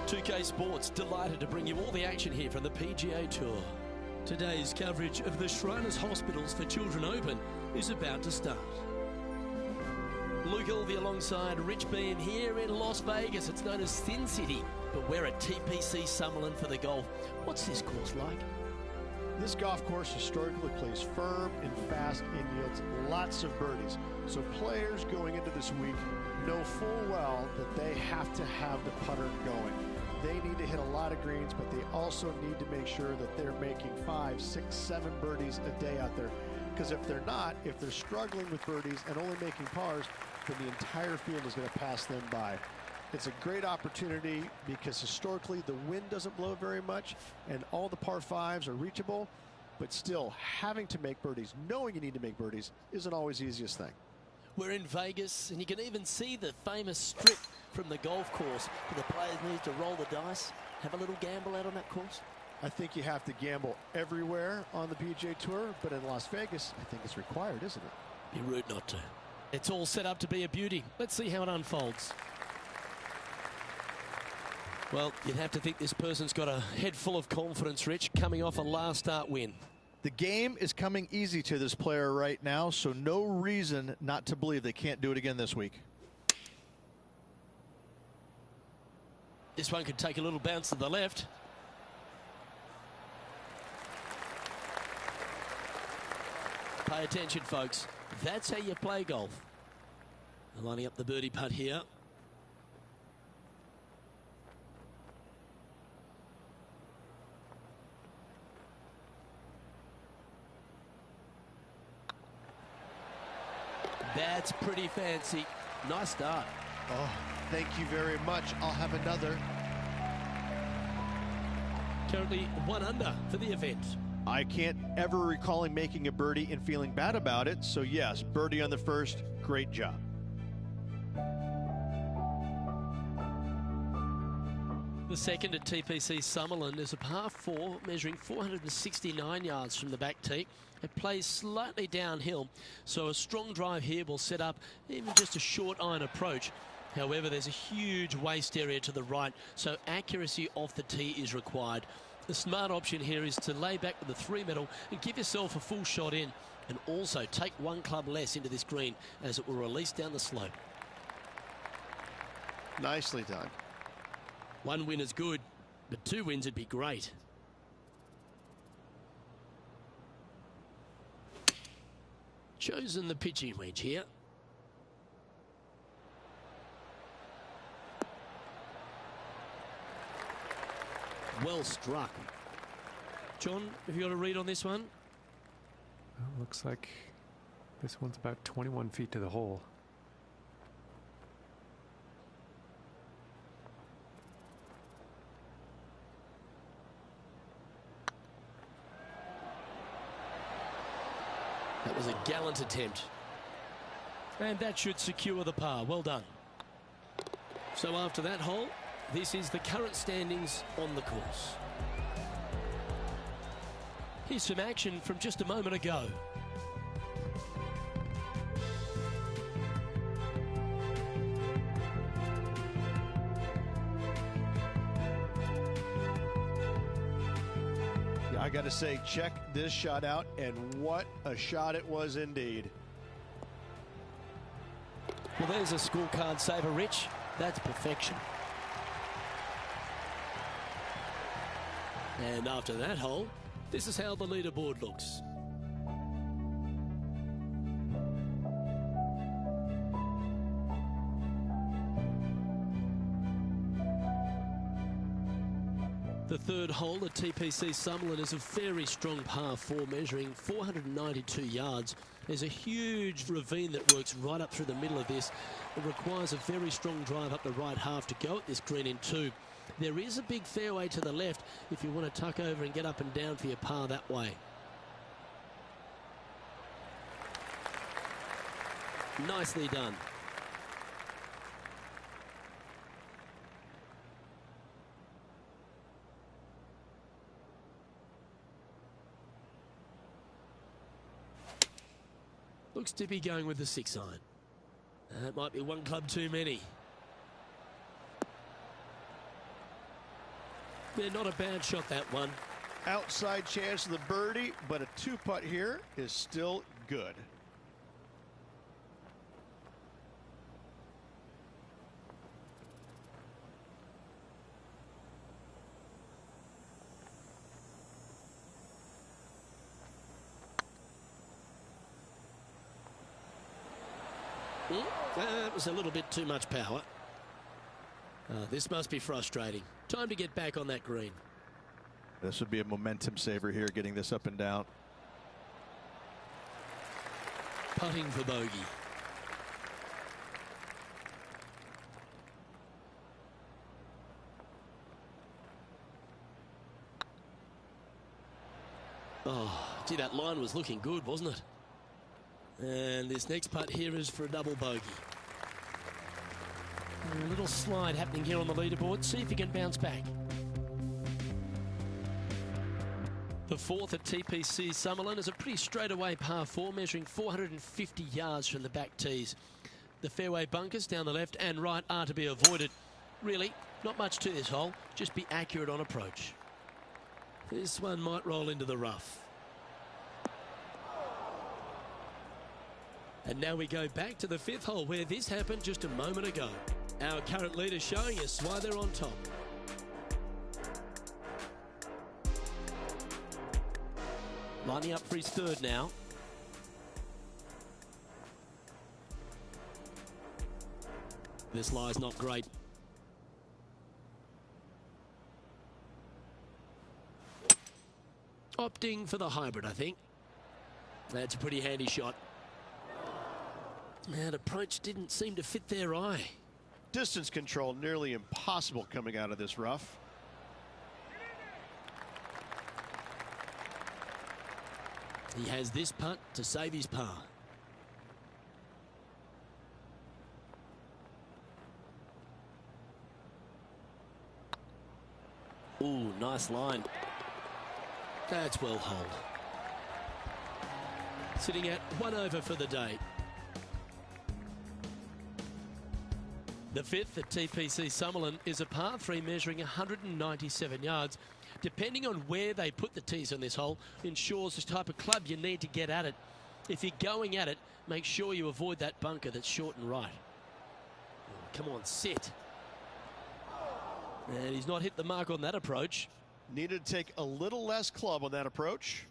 2K Sports, delighted to bring you all the action here from the PGA Tour. Today's coverage of the Shriners Hospitals for Children Open is about to start. Luke Ilvey alongside Rich Beam here in Las Vegas. It's known as Sin City, but we're at TPC Summerlin for the golf. What's this course like? This golf course historically plays firm and fast and yields lots of birdies. So players going into this week know full well that they have to have the putter going. They need to hit a lot of greens, but they also need to make sure that they're making 5, 6, 7 birdies a day out there. Because if they're not, if they're struggling with birdies and only making pars, then the entire field is going to pass them by. It's a great opportunity because historically the wind doesn't blow very much and all the par 5s are reachable, but still having to make birdies, knowing you need to make birdies, isn't always the easiest thing. We're in Vegas, and you can even see the famous strip from the golf course. Do the players need to roll the dice, have a little gamble out on that course? I think you have to gamble everywhere on the PGA Tour, but in Las Vegas, I think it's required, isn't it? Be rude not to. It's all set up to be a beauty. Let's see how it unfolds. Well, you'd have to think this person's got a head full of confidence, Rich, coming off a last start win. The game is coming easy to this player right now, so no reason not to believe they can't do it again this week. This one could take a little bounce to the left. Pay attention, folks. That's how you play golf. Lining up the birdie putt here. That's pretty fancy. Nice start. Oh, thank you very much. I'll have another. Currently 1 under for the event. I can't ever recall him making a birdie and feeling bad about it. So yes, birdie on the first. Great job. The second at TPC Summerlin is a par 4 measuring 469 yards from the back tee. It plays slightly downhill, so a strong drive here will set up even just a short iron approach. However, there's a huge waste area to the right, so accuracy off the tee is required. The smart option here is to lay back with the 3 metal and give yourself a full shot in, and also take 1 club less into this green as it will release down the slope. Nicely done. 1 win is good, but 2 wins would be great. Chosen the pitching wedge here. Well struck. John, have you got a read on this one? Well, looks like this one's about 21 feet to the hole. That was a gallant attempt. And that should secure the par. Well done. So after that hole, this is the current standings on the course. Here's some action from just a moment ago. I got to say, check this shot out, and what a shot it was indeed. Well, there's a scorecard saver, Rich. That's perfection. And after that hole, this is how the leaderboard looks. The third hole at TPC Summerlin is a very strong par 4 measuring 492 yards. There's a huge ravine that works right up through the middle of this. It requires a very strong drive up the right half to go at this green in 2. There is a big fairway to the left if you want to tuck over and get up and down for your par that way. Nicely done. Looks to be going with the 6 iron. That might be 1 club too many. Yeah, not a bad shot, that one. Outside chance of the birdie, but a 2-putt here is still good. That was a little bit too much power. This must be frustrating. Time to get back on that green. This would be a momentum saver here, getting this up and down. Putting for bogey. Oh, gee, that line was looking good, wasn't it? And this next putt here is for a double bogey. A little slide happening here on the leaderboard. See if he can bounce back. The fourth at TPC Summerlin is a pretty straightaway par 4, measuring 450 yards from the back tees. The fairway bunkers down the left and right are to be avoided. Really, not much to this hole. Just be accurate on approach. This one might roll into the rough. And now we go back to the 5th hole where this happened just a moment ago. Our current leader showing us why they're on top. Lining up for his 3rd now. This lie's not great. Opting for the hybrid, I think. That's a pretty handy shot. That approach didn't seem to fit their eye. Distance control nearly impossible coming out of this rough. He has this putt to save his par. Ooh, nice line. That's well holed. Sitting at 1 over for the day. The 5th at TPC Summerlin is a par 3 measuring 197 yards. Depending on where they put the tees on this hole ensures the type of club you need to get at it. If you're going at it, make sure you avoid that bunker that's short and right. Come on, sit. And he's not hit the mark on that approach. Needed to take a little less club on that approach.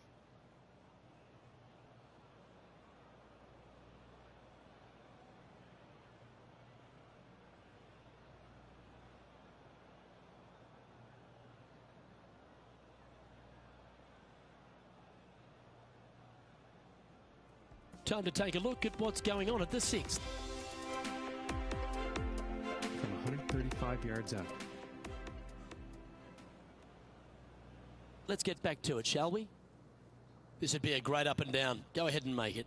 Time to take a look at what's going on at the 6th. From 135 yards out. Let's get back to it, shall we? This would be a great up and down. Go ahead and make it.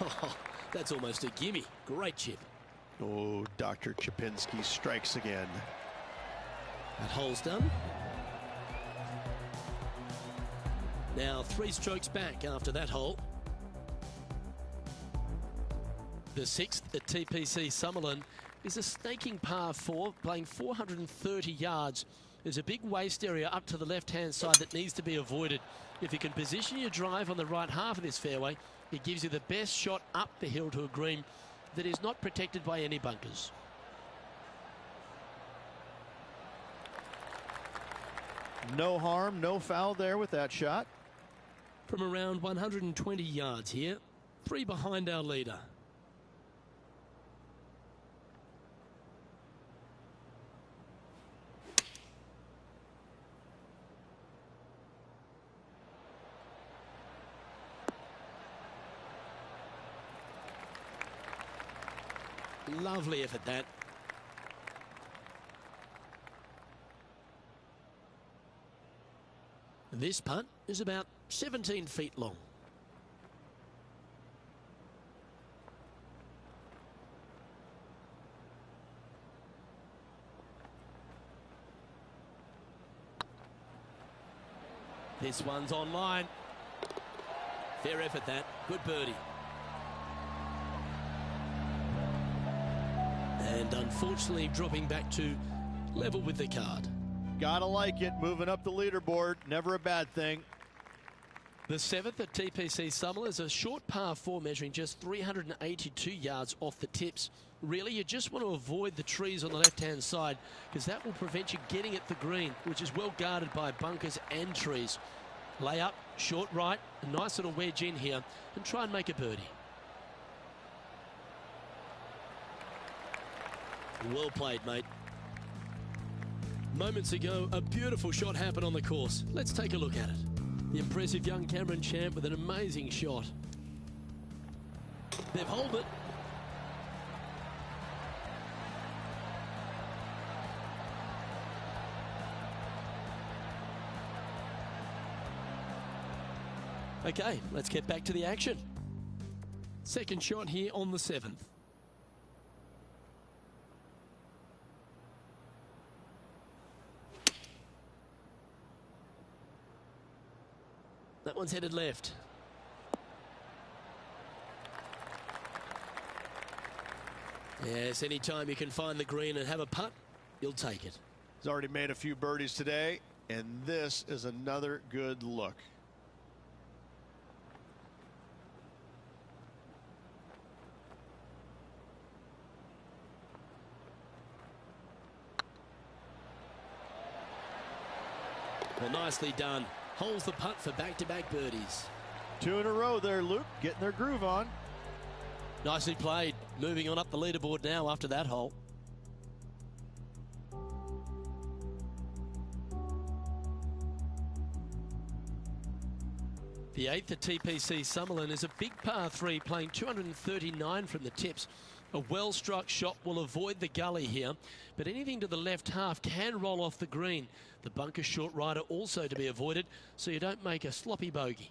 Oh, that's almost a gimme. Great chip. Oh, Dr. Chipinski strikes again. That hole's done. Now 3 strokes back after that hole. The 6th at TPC Summerlin is a snaking par 4, playing 430 yards. There's a big waste area up to the left-hand side that needs to be avoided. If you can position your drive on the right half of this fairway, it gives you the best shot up the hill to a green that is not protected by any bunkers. No harm, no foul there with that shot. From around 120 yards here, 3 behind our leader. Lovely effort, that. This putt is about 17 feet long. This one's online. Fair effort, that. Good birdie. And unfortunately dropping back to level with the card. Gotta like it. Moving up the leaderboard. Never a bad thing. The 7th at TPC Summerlin is a short par 4 measuring just 382 yards off the tips. Really, you just want to avoid the trees on the left-hand side because that will prevent you getting at the green, which is well guarded by bunkers and trees. Lay up, short right, a nice little wedge in here, and try and make a birdie. Well played, mate. Moments ago, a beautiful shot happened on the course. Let's take a look at it. The impressive young Cameron Champ with an amazing shot. They've holed it. Okay, let's get back to the action. Second shot here on the 7th. That one's headed left. Yes, anytime you can find the green and have a putt, you'll take it. He's already made a few birdies today, and this is another good look. Well, nicely done. Holds the putt for back-to-back birdies. 2 in a row there, Luke, getting their groove on. Nicely played. Moving on up the leaderboard now after that hole. The 8th at TPC Summerlin is a big par 3 playing 239 from the tips. A well-struck shot will avoid the gully here, but anything to the left half can roll off the green. The bunker short rider also to be avoided, so you don't make a sloppy bogey.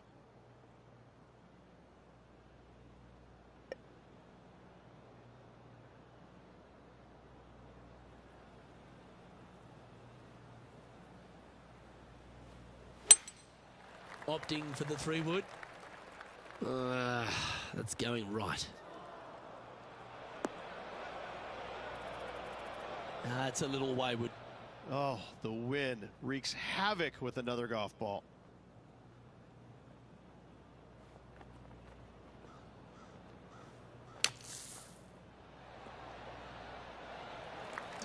Opting for the 3-wood. That's going right. It's a little wayward. Oh, the wind wreaks havoc with another golf ball.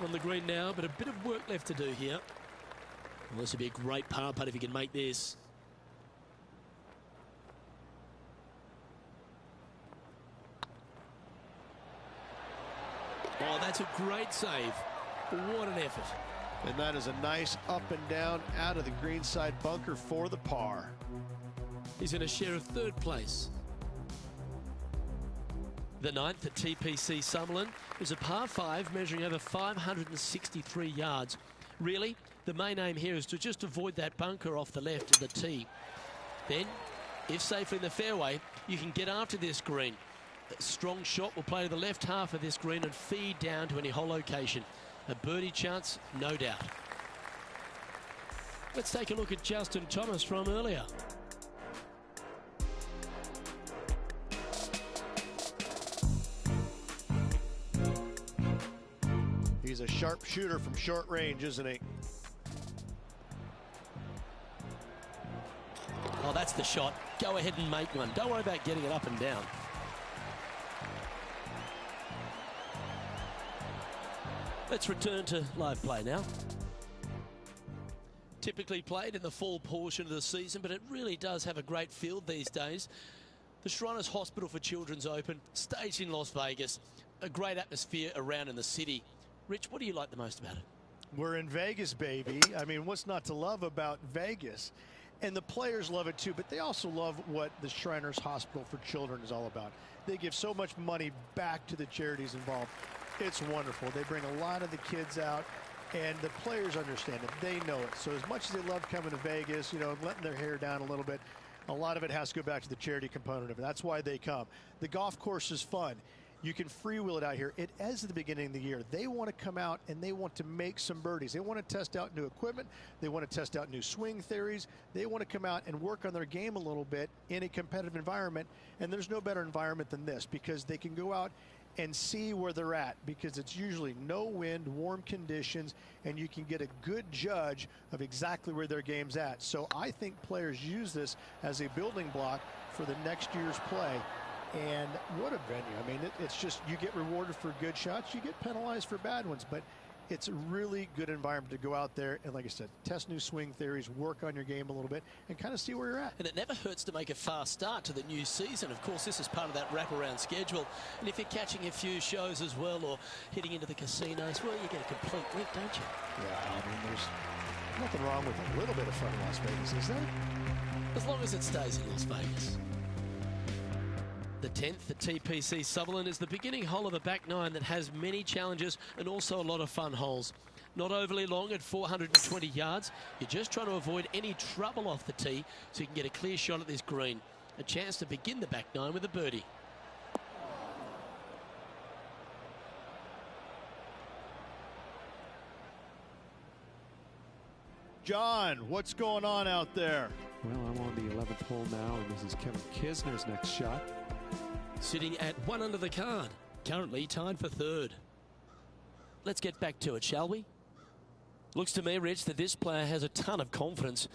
On the green now, but a bit of work left to do here. Well, this would be a great par putt if you can make this. Oh, that's a great save. What an effort. And that is a nice up and down out of the greenside bunker for the par. He's in a share of 3rd place. The 9th at TPC Summerlin is a par 5 measuring over 563 yards. Really, the main aim here is to just avoid that bunker off the left of the tee. Then, if safely in the fairway, you can get after this green. A strong shot will play to the left half of this green and feed down to any hole location. A birdie chance, no doubt. Let's take a look at Justin Thomas from earlier. He's a sharp shooter from short range, isn't he? Oh, that's the shot. Go ahead and make one. Don't worry about getting it up and down. Let's return to live play now. Typically played in the fall portion of the season, but it really does have a great field these days. The Shriners Hospital for Children's Open, staged in Las Vegas. A great atmosphere around in the city. Rich, what do you like the most about it? We're in Vegas, baby. I mean, what's not to love about Vegas? And the players love it too, but they also love what the Shriners Hospital for Children is all about. They give so much money back to the charities involved. It's wonderful. They bring a lot of the kids out, and the players understand it. They know it. So as much as they love coming to Vegas, you know, letting their hair down a little bit, a lot of it has to go back to the charity component of it. That's why they come. The golf course is fun. You can freewheel it out here. It is the beginning of the year. They want to come out and they want to make some birdies. They want to test out new equipment. They want to test out new swing theories. They want to come out and work on their game a little bit in a competitive environment. And there's no better environment than this because they can go out and see where they're at because it's usually no wind, warm conditions, and you can get a good judge of exactly where their game's at. So I think players use this as a building block for the next year's play. And what a venue. I mean, it's just you get rewarded for good shots. You get penalized for bad ones. But it's a really good environment to go out there and, like I said, test new swing theories, work on your game a little bit, and kind of see where you're at. And it never hurts to make a fast start to the new season. Of course, this is part of that wraparound schedule. And if you're catching a few shows as well or hitting into the casinos, well, you get a complete week, don't you? Yeah, I mean, there's nothing wrong with a little bit of fun in Las Vegas, is there? As long as it stays in Las Vegas. The 10th at TPC Sutherland is the beginning hole of a back nine that has many challenges and also a lot of fun holes. Not overly long at 420 yards. You're just trying to avoid any trouble off the tee so you can get a clear shot at this green. A chance to begin the back nine with a birdie. John, what's going on out there? Well, I'm on the 11th hole now, and this is Kevin Kisner's next shot. Sitting at one under the card, currently tied for third. Let's get back to it, shall we? Looks to me, Rich, that this player has a ton of confidence.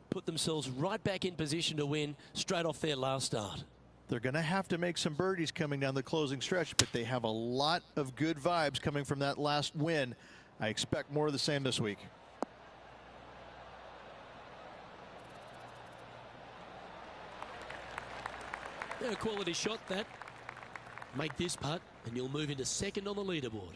Put themselves right back in position to win straight off their last start. They're going to have to make some birdies coming down the closing stretch, but they have a lot of good vibes coming from that last win. I expect more of the same this week. A quality shot that. Make this putt and you'll move into second on the leaderboard.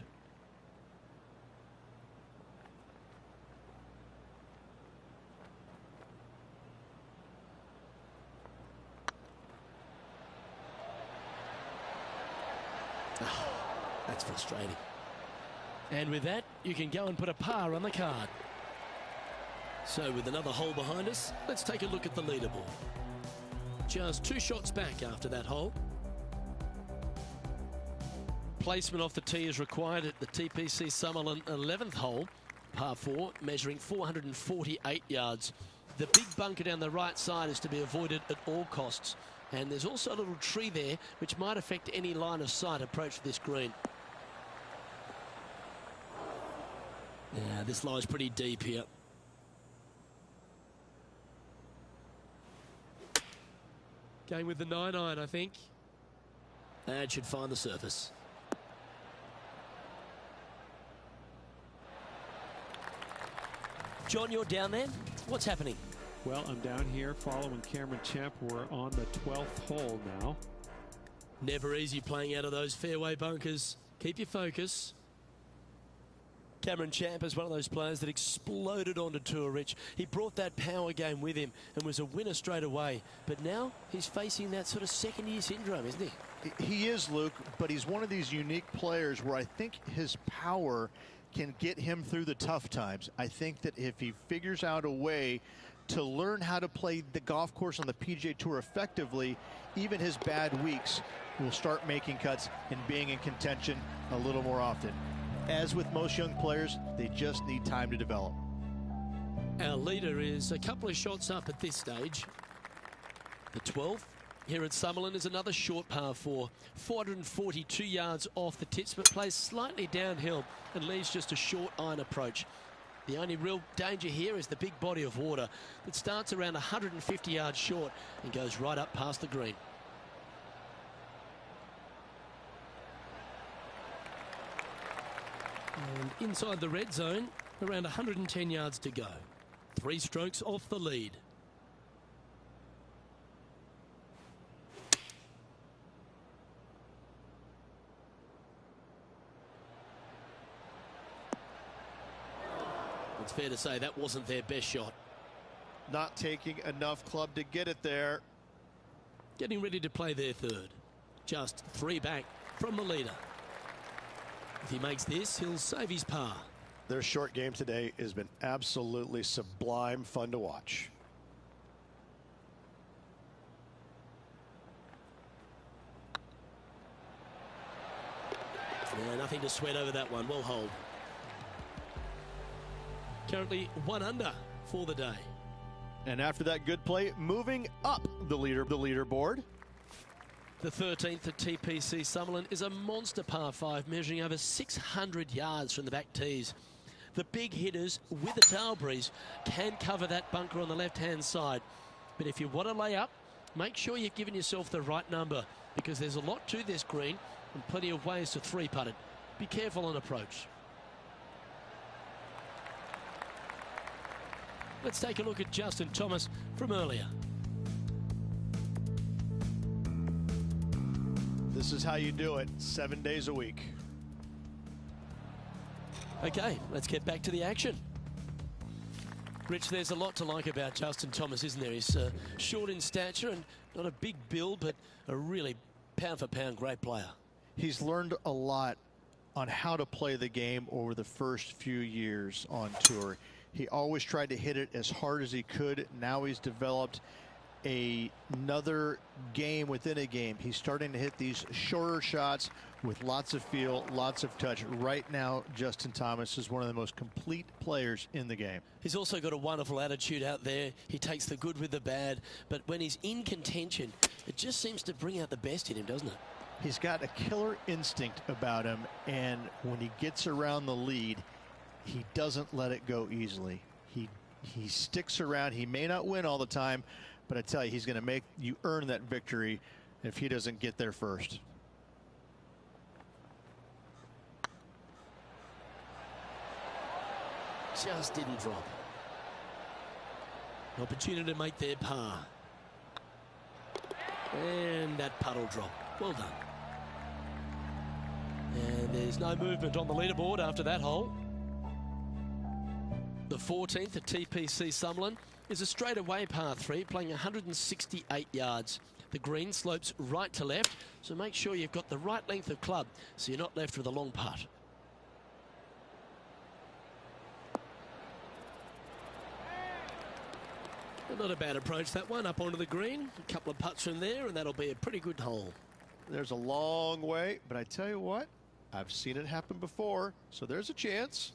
Oh, that's frustrating. And with that, you can go and put a par on the card. So with another hole behind us, let's take a look at the leaderboard. Just 2 shots back after that hole. Placement off the tee is required at the TPC Summerlin 11th hole, par 4, measuring 448 yards. The big bunker down the right side is to be avoided at all costs. And there's also a little tree there which might affect any line of sight approach to this green. Yeah, this lies pretty deep here. Going with the 9-iron, I think. That should find the surface. John, you're down there. What's happening? Well, I'm down here following Cameron Champ. We're on the 12th hole now. Never easy playing out of those fairway bunkers. Keep your focus. Cameron Champ is one of those players that exploded onto tour, Rich. He brought that power game with him and was a winner straight away. But now he's facing that sort of second-year syndrome, isn't he? He is, Luke, but he's one of these unique players where I think his power can get him through the tough times. I think that if he figures out a way to learn how to play the golf course on the PGA Tour effectively, even his bad weeks will start making cuts and being in contention a little more often. As with most young players, they just need time to develop. Our leader is a couple of shots up at this stage. The 12th here at Summerlin is another short par 4. 442 yards off the tips, but plays slightly downhill and leaves just a short iron approach. The only real danger here is the big body of water that starts around 150 yards short and goes right up past the green. And inside the red zone, around 110 yards to go. 3 strokes off the lead. It's fair to say that wasn't their best shot. Not taking enough club to get it there. Getting ready to play their third. Just 3 back from the leader. If he makes this, he'll save his par. Their short game today has been absolutely sublime fun to watch. Yeah, nothing to sweat over that one. Well hold. Currently 1 under for the day. And after that good play, moving up the leaderboard. The 13th at TPC Summerlin is a monster par 5 measuring over 600 yards from the back tees. The big hitters with a tail breeze can cover that bunker on the left-hand side. But if you want to lay up, make sure you've given yourself the right number, because there's a lot to this green and plenty of ways to three-putt it. Be careful on approach. Let's take a look at Justin Thomas from earlier. This is how you do it, 7 days a week. Okay, let's get back to the action. Rich, there's a lot to like about Justin Thomas, isn't there? He's short in stature and not a big build, but a really pound-for-pound great player. He's learned a lot on how to play the game over the first few years on tour. He always tried to hit it as hard as he could. Now he's developed another game within a game. He's starting to hit these shorter shots with lots of feel, lots of touch. Right now, Justin Thomas is one of the most complete players in the game. He's also got a wonderful attitude out there. He takes the good with the bad, but when he's in contention, it just seems to bring out the best in him, doesn't it? He's got a killer instinct about him, and when he gets around the lead, he doesn't let it go easily. He sticks around. He may not win all the time, but I tell you, he's going to make you earn that victory if he doesn't get there first. Just didn't drop. Opportunity to make their par. And that puddle drop. Well done. And there's no movement on the leaderboard after that hole. The 14th at TPC Summerlin is a straightaway par 3 playing 168 yards. The green slopes right to left, so make sure you've got the right length of club so you're not left with a long putt. Not a bad approach, that one, up onto the green. A couple of putts from there, and that'll be a pretty good hole. There's a long way, but I tell you what, I've seen it happen before, so there's a chance.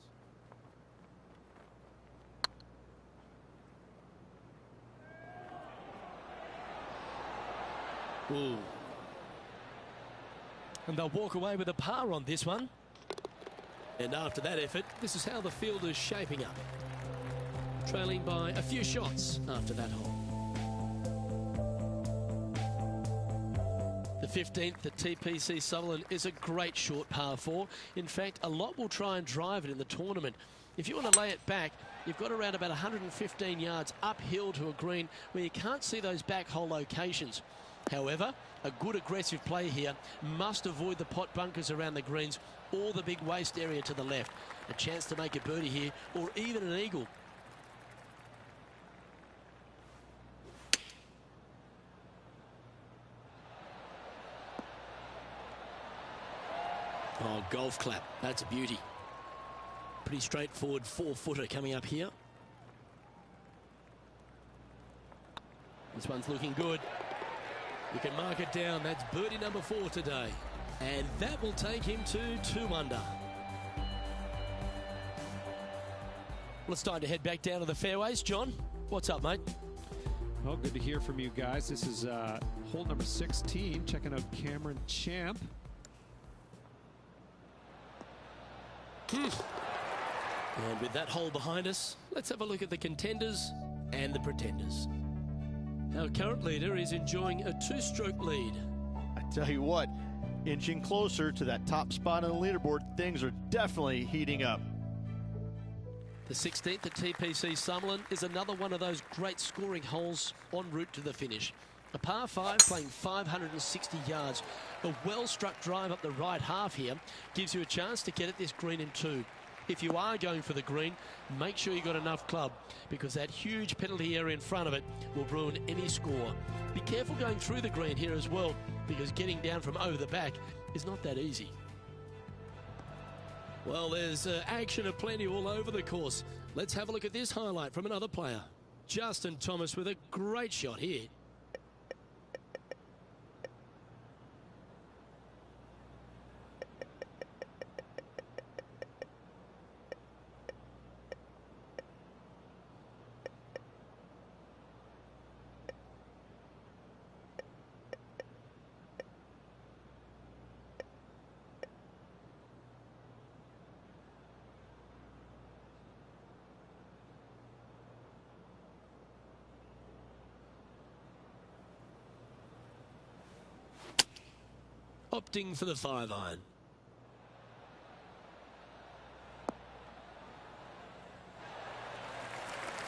Ooh. And they'll walk away with a par on this one. And after that effort, this is how the field is shaping up. Trailing by a few shots after that hole. The 15th at TPC Summerlin is a great short par 4. In fact, a lot will try and drive it in the tournament. If you want to lay it back, you've got around about 115 yards uphill to a green where you can't see those back hole locations. However, a good aggressive play here must avoid the pot bunkers around the greens or the big waste area to the left. A chance to make a birdie here or even an eagle. Oh, golf clap. That's a beauty. Pretty straightforward 4-footer coming up here. This one's looking good. You can mark it down. That's birdie number 4 today. And that will take him to 2 under. Well, it's time to head back down to the fairways. John, what's up, mate? Well, good to hear from you guys. This is hole number 16. Checking out Cameron Champ. And with that hole behind us, let's have a look at the contenders and the pretenders. Our current leader is enjoying a 2-stroke lead. I tell you what, inching closer to that top spot on the leaderboard, things are definitely heating up. The 16th at TPC Summerlin is another one of those great scoring holes en route to the finish. A par 5 playing 560 yards. A well-struck drive up the right half here gives you a chance to get at this green in 2. If you are going for the green, make sure you've got enough club, because that huge penalty area in front of it will ruin any score. Be careful going through the green here as well, because getting down from over the back is not that easy. Well, there's action aplenty all over the course. Let's have a look at this highlight from another player. Justin Thomas with a great shot here. opting for the 5-iron.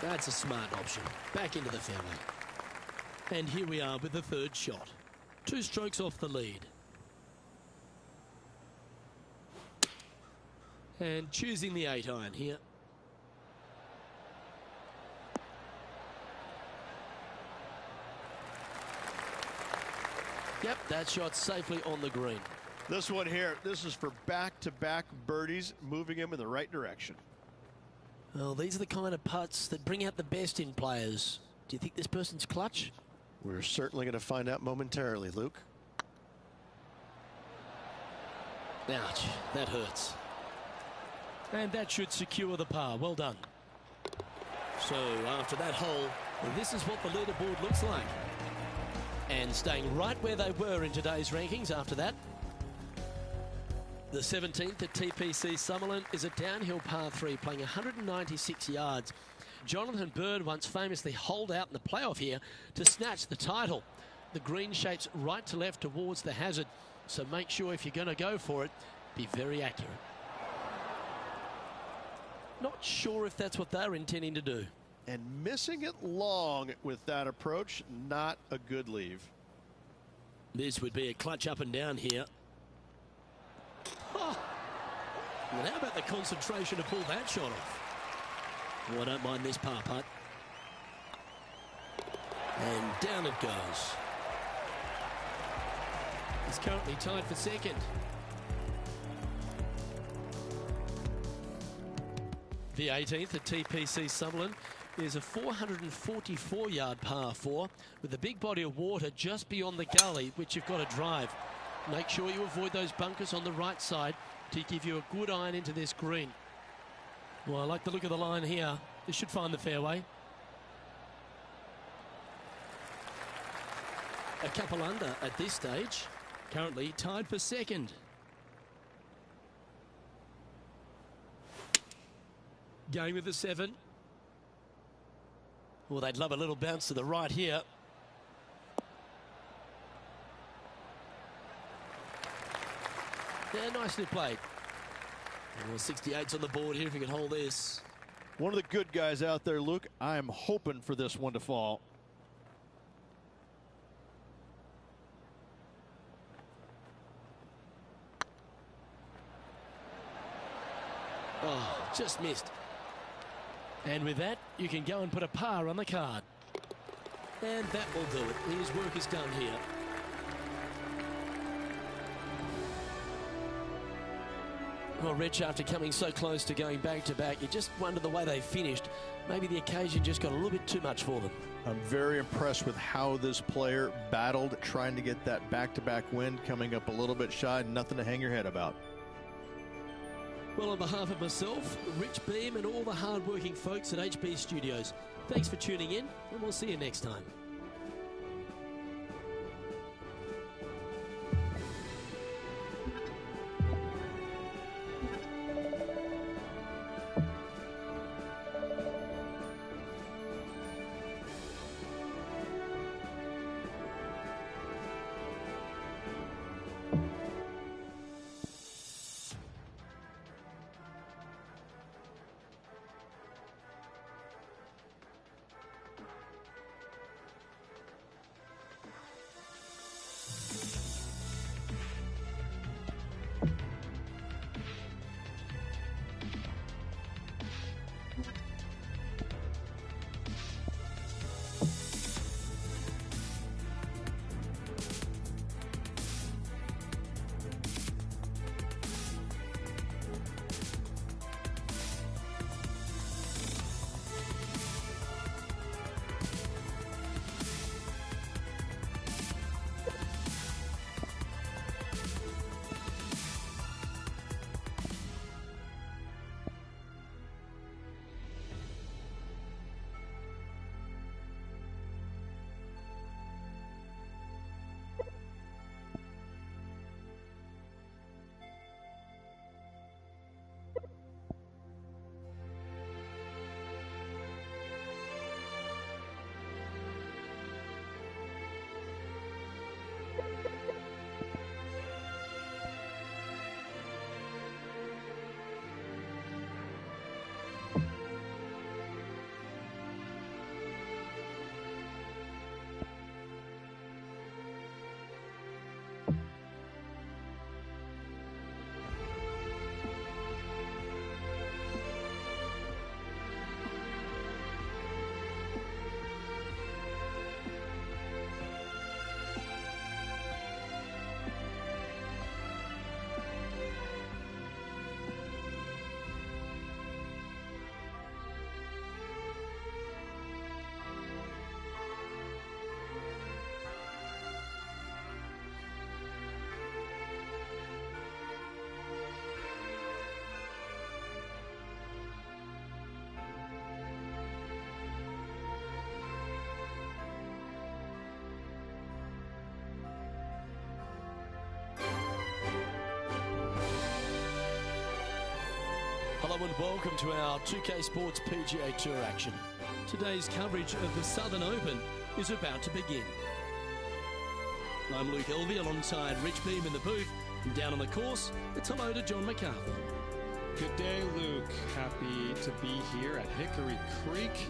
That's a smart option. Back into the fairway. And here we are with the third shot. 2 strokes off the lead. And choosing the 8-iron here. Yep, that shot safely on the green. This one here, this is for back-to-back birdies, moving him in the right direction. Well, these are the kind of putts that bring out the best in players. Do you think this person's clutch? We're certainly going to find out momentarily, Luke. Ouch, that hurts. And that should secure the par. Well done. So after that hole, this is what the leaderboard looks like. And staying right where they were in today's rankings after that. The 17th at TPC Summerlin is a downhill par 3 playing 196 yards. Jonathan Bird once famously holed out in the playoff here to snatch the title. The green shapes right to left towards the hazard, so make sure if you're going to go for it, be very accurate. Not sure if that's what they're intending to do. And missing it long with that approach, not a good leave. This would be a clutch up and down here. Oh. And how about the concentration to pull that shot off? Oh, I don't mind this par putt. And down it goes. He's currently tied for second. The 18th at TPC Summerlin is a 444-yard par 4 with a big body of water just beyond the gully, which you've got to drive. Make sure you avoid those bunkers on the right side to give you a good iron into this green. Well, I like the look of the line here. This should find the fairway. A couple under at this stage. Currently tied for second. Going with the 7. Well, they'd love a little bounce to the right here. Yeah, nicely played. Well, 68's on the board here if you can hold this. One of the good guys out there, Luke. I am hoping for this one to fall. Oh, just missed. And with that, you can go and put a par on the card. And that will do it. His work is done here. Well, Rich, after coming so close to going back-to-back, you just wonder the way they finished. Maybe the occasion just got a little bit too much for them. I'm very impressed with how this player battled, trying to get that back-to-back win, coming up a little bit shy, nothing to hang your head about. Well, on behalf of myself, Rich Beam, and all the hard-working folks at HB Studios, thanks for tuning in, and we'll see you next time. Hello and welcome to our 2K Sports PGA Tour action. Today's coverage of the Southern Open is about to begin. I'm Luke Elvey alongside Rich Beam in the booth. And down on the course, it's hello to John McCarthy. Good day, Luke. Happy to be here at Hickory Creek.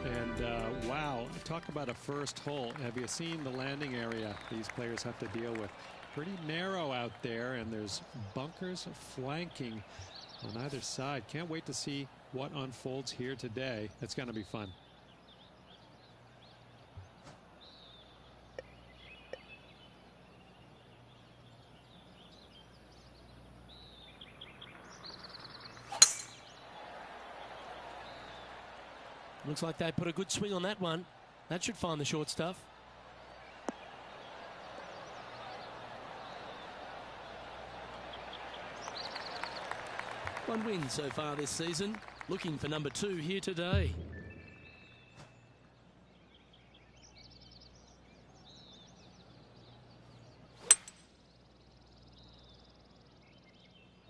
And wow, talk about a first hole. Have you seen the landing area these players have to deal with? Pretty narrow out there, and there's bunkers flanking on either side. Can't wait to see what unfolds here today. It's going to be fun. Looks like they put a good swing on that one. That should find the short stuff. One win so far this season. Looking for number 2 here today.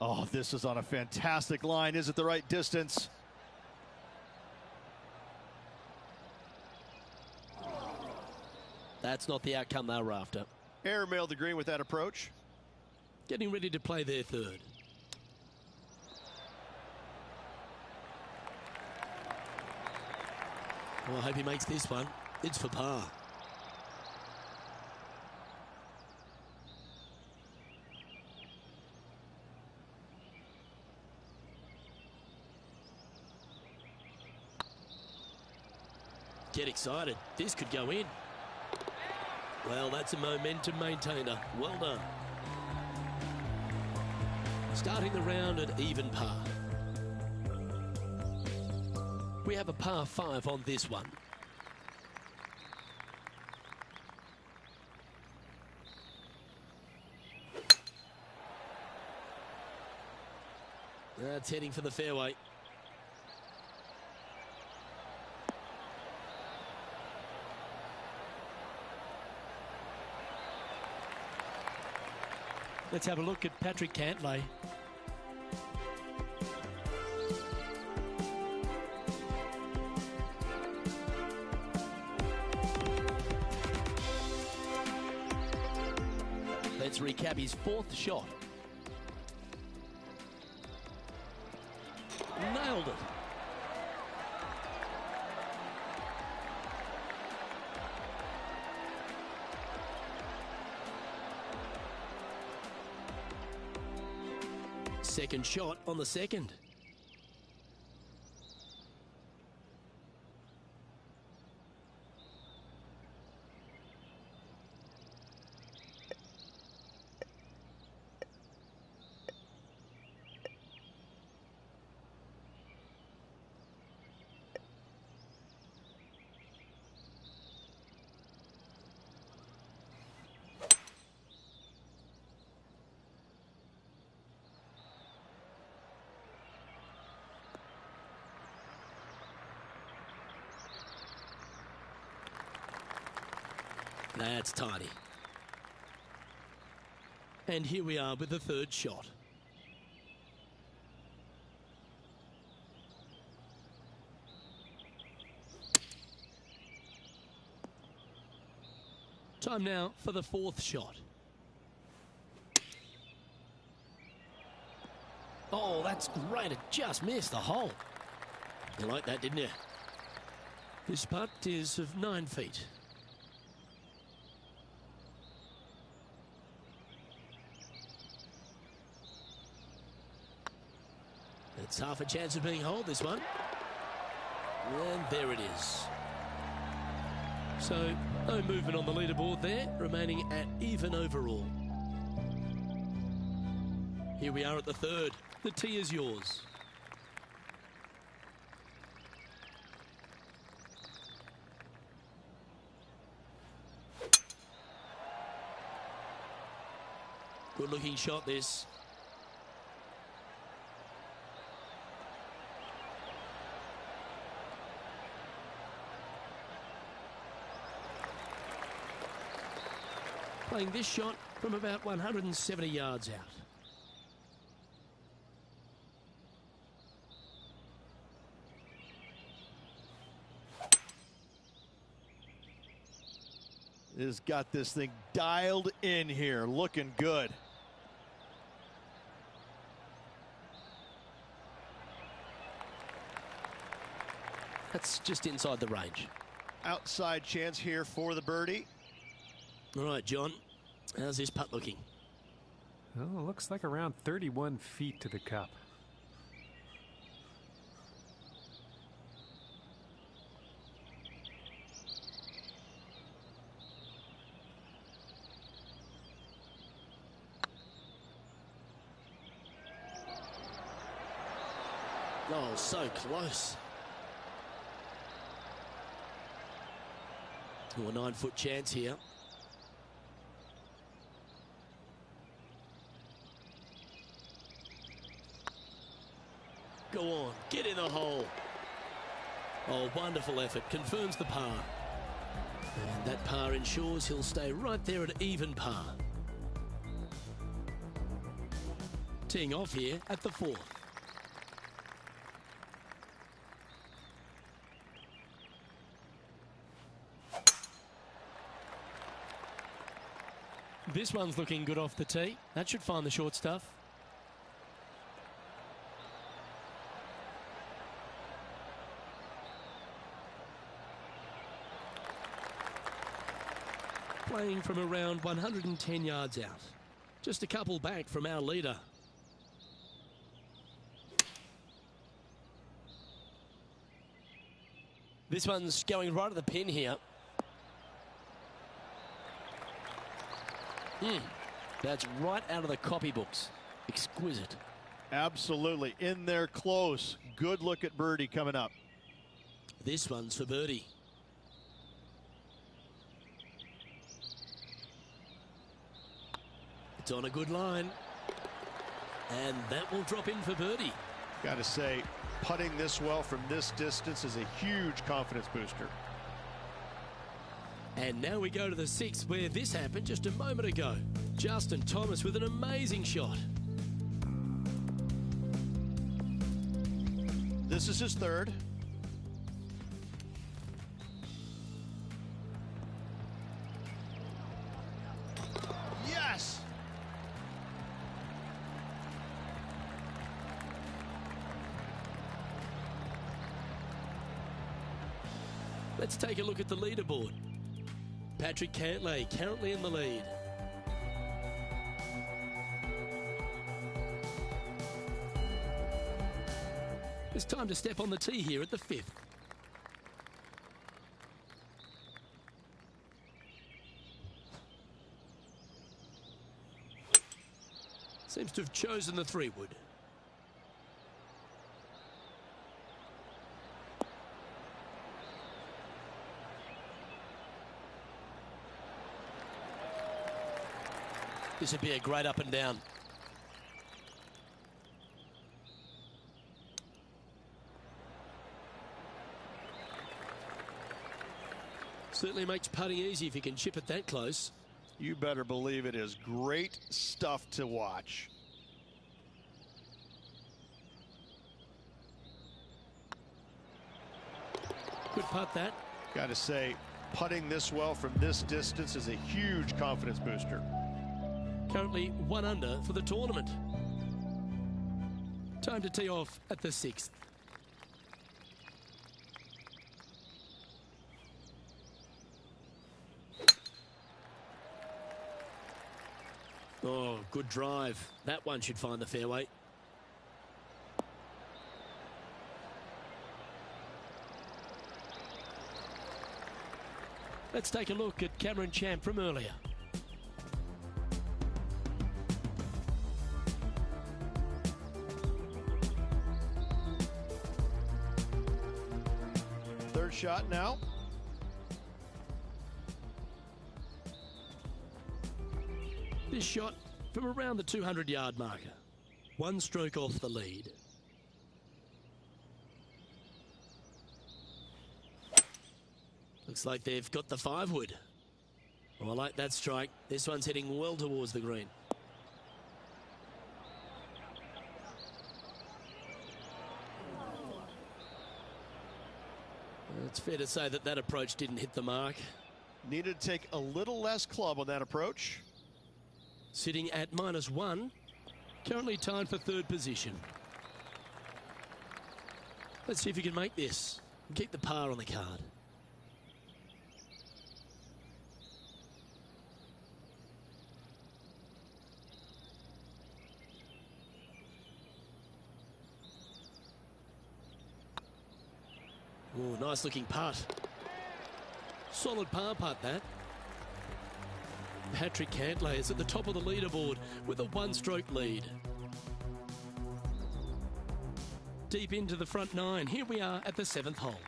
Oh, this is on a fantastic line. Is it the right distance? That's not the outcome they were after. Airmailed the green with that approach. Getting ready to play their third. Well, I hope he makes this one. It's for par. Get excited. This could go in. Well, that's a momentum maintainer. Well done. Starting the round at even par. We have a par 5 on this one. That's heading for the fairway. Let's have a look at Patrick Cantlay. Let's recap his 4th shot. Nailed it. Second shot on the second. That's tidy. And here we are with the third shot. Time now for the 4th shot. Oh, that's great. It just missed the hole. You liked that, didn't you? This putt is of 9 feet. It's half a chance of being holed, this one. And there it is. So, no movement on the leaderboard there, remaining at even overall. Here we are at the third. The tee is yours. Good looking shot, this. Playing this shot from about 170 yards out. has got this thing dialed in here, looking good. That's just inside the range. Outside chance here for the birdie. All right, John, how's this putt looking? Well, it looks like around 31 feet to the cup. Oh, so close. Oh, a 9-foot chance here. Go on, get in the hole. Oh, wonderful effort. Confirms the par. And that par ensures he'll stay right there at even par. Teeing off here at the 4th. This one's looking good off the tee. That should find the short stuff. Playing from around 110 yards out. Just a couple back from our leader. This one's going right at the pin here. That's right out of the copybooks. Exquisite. Absolutely. In there close. Good look at birdie coming up. This one's for birdie. It's on a good line. And that will drop in for birdie. Got to say, putting this well from this distance is a huge confidence booster. And now we go to the 6th, where this happened just a moment ago. Justin Thomas with an amazing shot. This is his 3rd. Yes! Let's take a look at the leaderboard. Patrick Cantlay currently in the lead. It's time to step on the tee here at the 5th. Seems to have chosen the 3-wood. This would be a great up and down. Certainly makes putting easy if you can chip it that close. You better believe it is great stuff to watch. Good putt that. Got to say, putting this well from this distance is a huge confidence booster. Currently 1 under for the tournament. Time to tee off at the 6th. Oh, good drive. That one should find the fairway. Let's take a look at Cameron Champ from earlier. Third shot now. This shot from around the 200-yard marker. 1 stroke off the lead. Looks like they've got the 5-wood. Oh, I like that strike. This one's heading well towards the green. It's fair to say that that approach didn't hit the mark. Needed to take a little less club on that approach. Sitting at -1. Currently tied for third position. Let's see if you can make this and keep the par on the card. Oh, nice looking putt. Solid par putt, that. Patrick Cantlay is at the top of the leaderboard with a one-stroke lead. Deep into the front nine. Here we are at the 7th hole.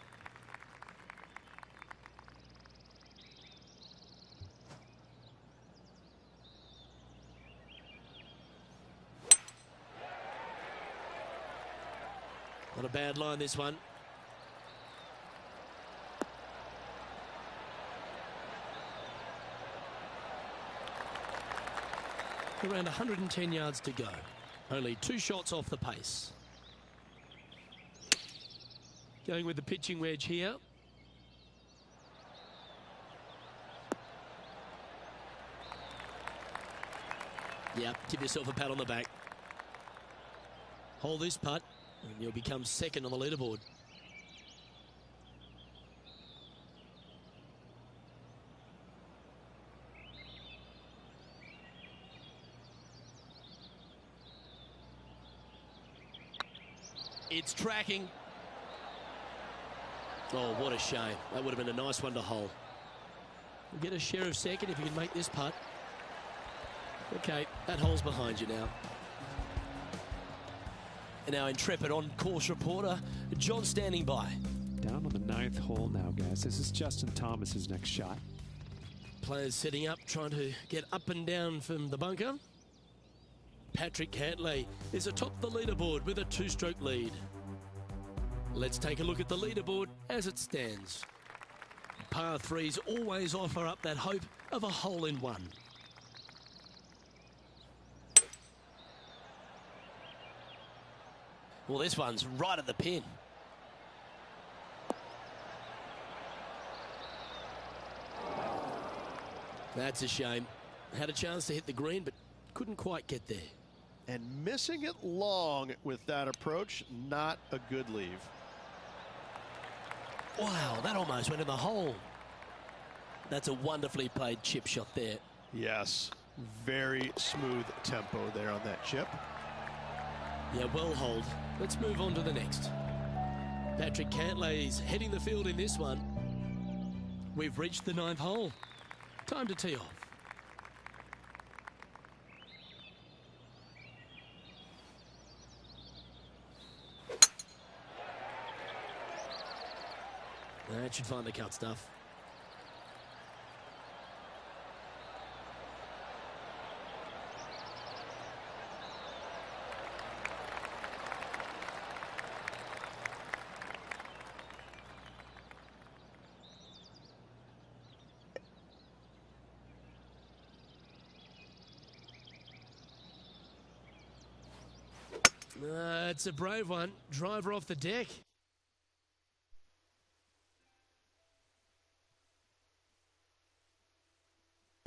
Not a bad line, this one. Around 110 yards to go. Only 2 shots off the pace. Going with the pitching wedge here. Yep, give yourself a pat on the back. Hold this putt and you'll become second on the leaderboard. It's tracking. Oh, what a shame. That would have been a nice one to hole. We'll get a share of second if you can make this putt. Okay, that hole's behind you now. And our intrepid on-course reporter, John, standing by. Down on the 9th hole now, guys. This is Justin Thomas's next shot. Players setting up, trying to get up and down from the bunker. Patrick Cantlay is atop the leaderboard with a 2-stroke lead. Let's take a look at the leaderboard as it stands. Par 3s always offer up that hope of a hole-in-one. Well, this one's right at the pin. That's a shame. Had a chance to hit the green, but couldn't quite get there. And missing it long with that approach, not a good leave. Wow, that almost went in the hole. That's a wonderfully played chip shot there. Yes, very smooth tempo there on that chip. Yeah, well holed. Let's move on to the next. Patrick Cantlay's heading the field in this one. We've reached the 9th hole. Time to tee off. That should find the cut stuff. It's a brave one. Driver off the deck.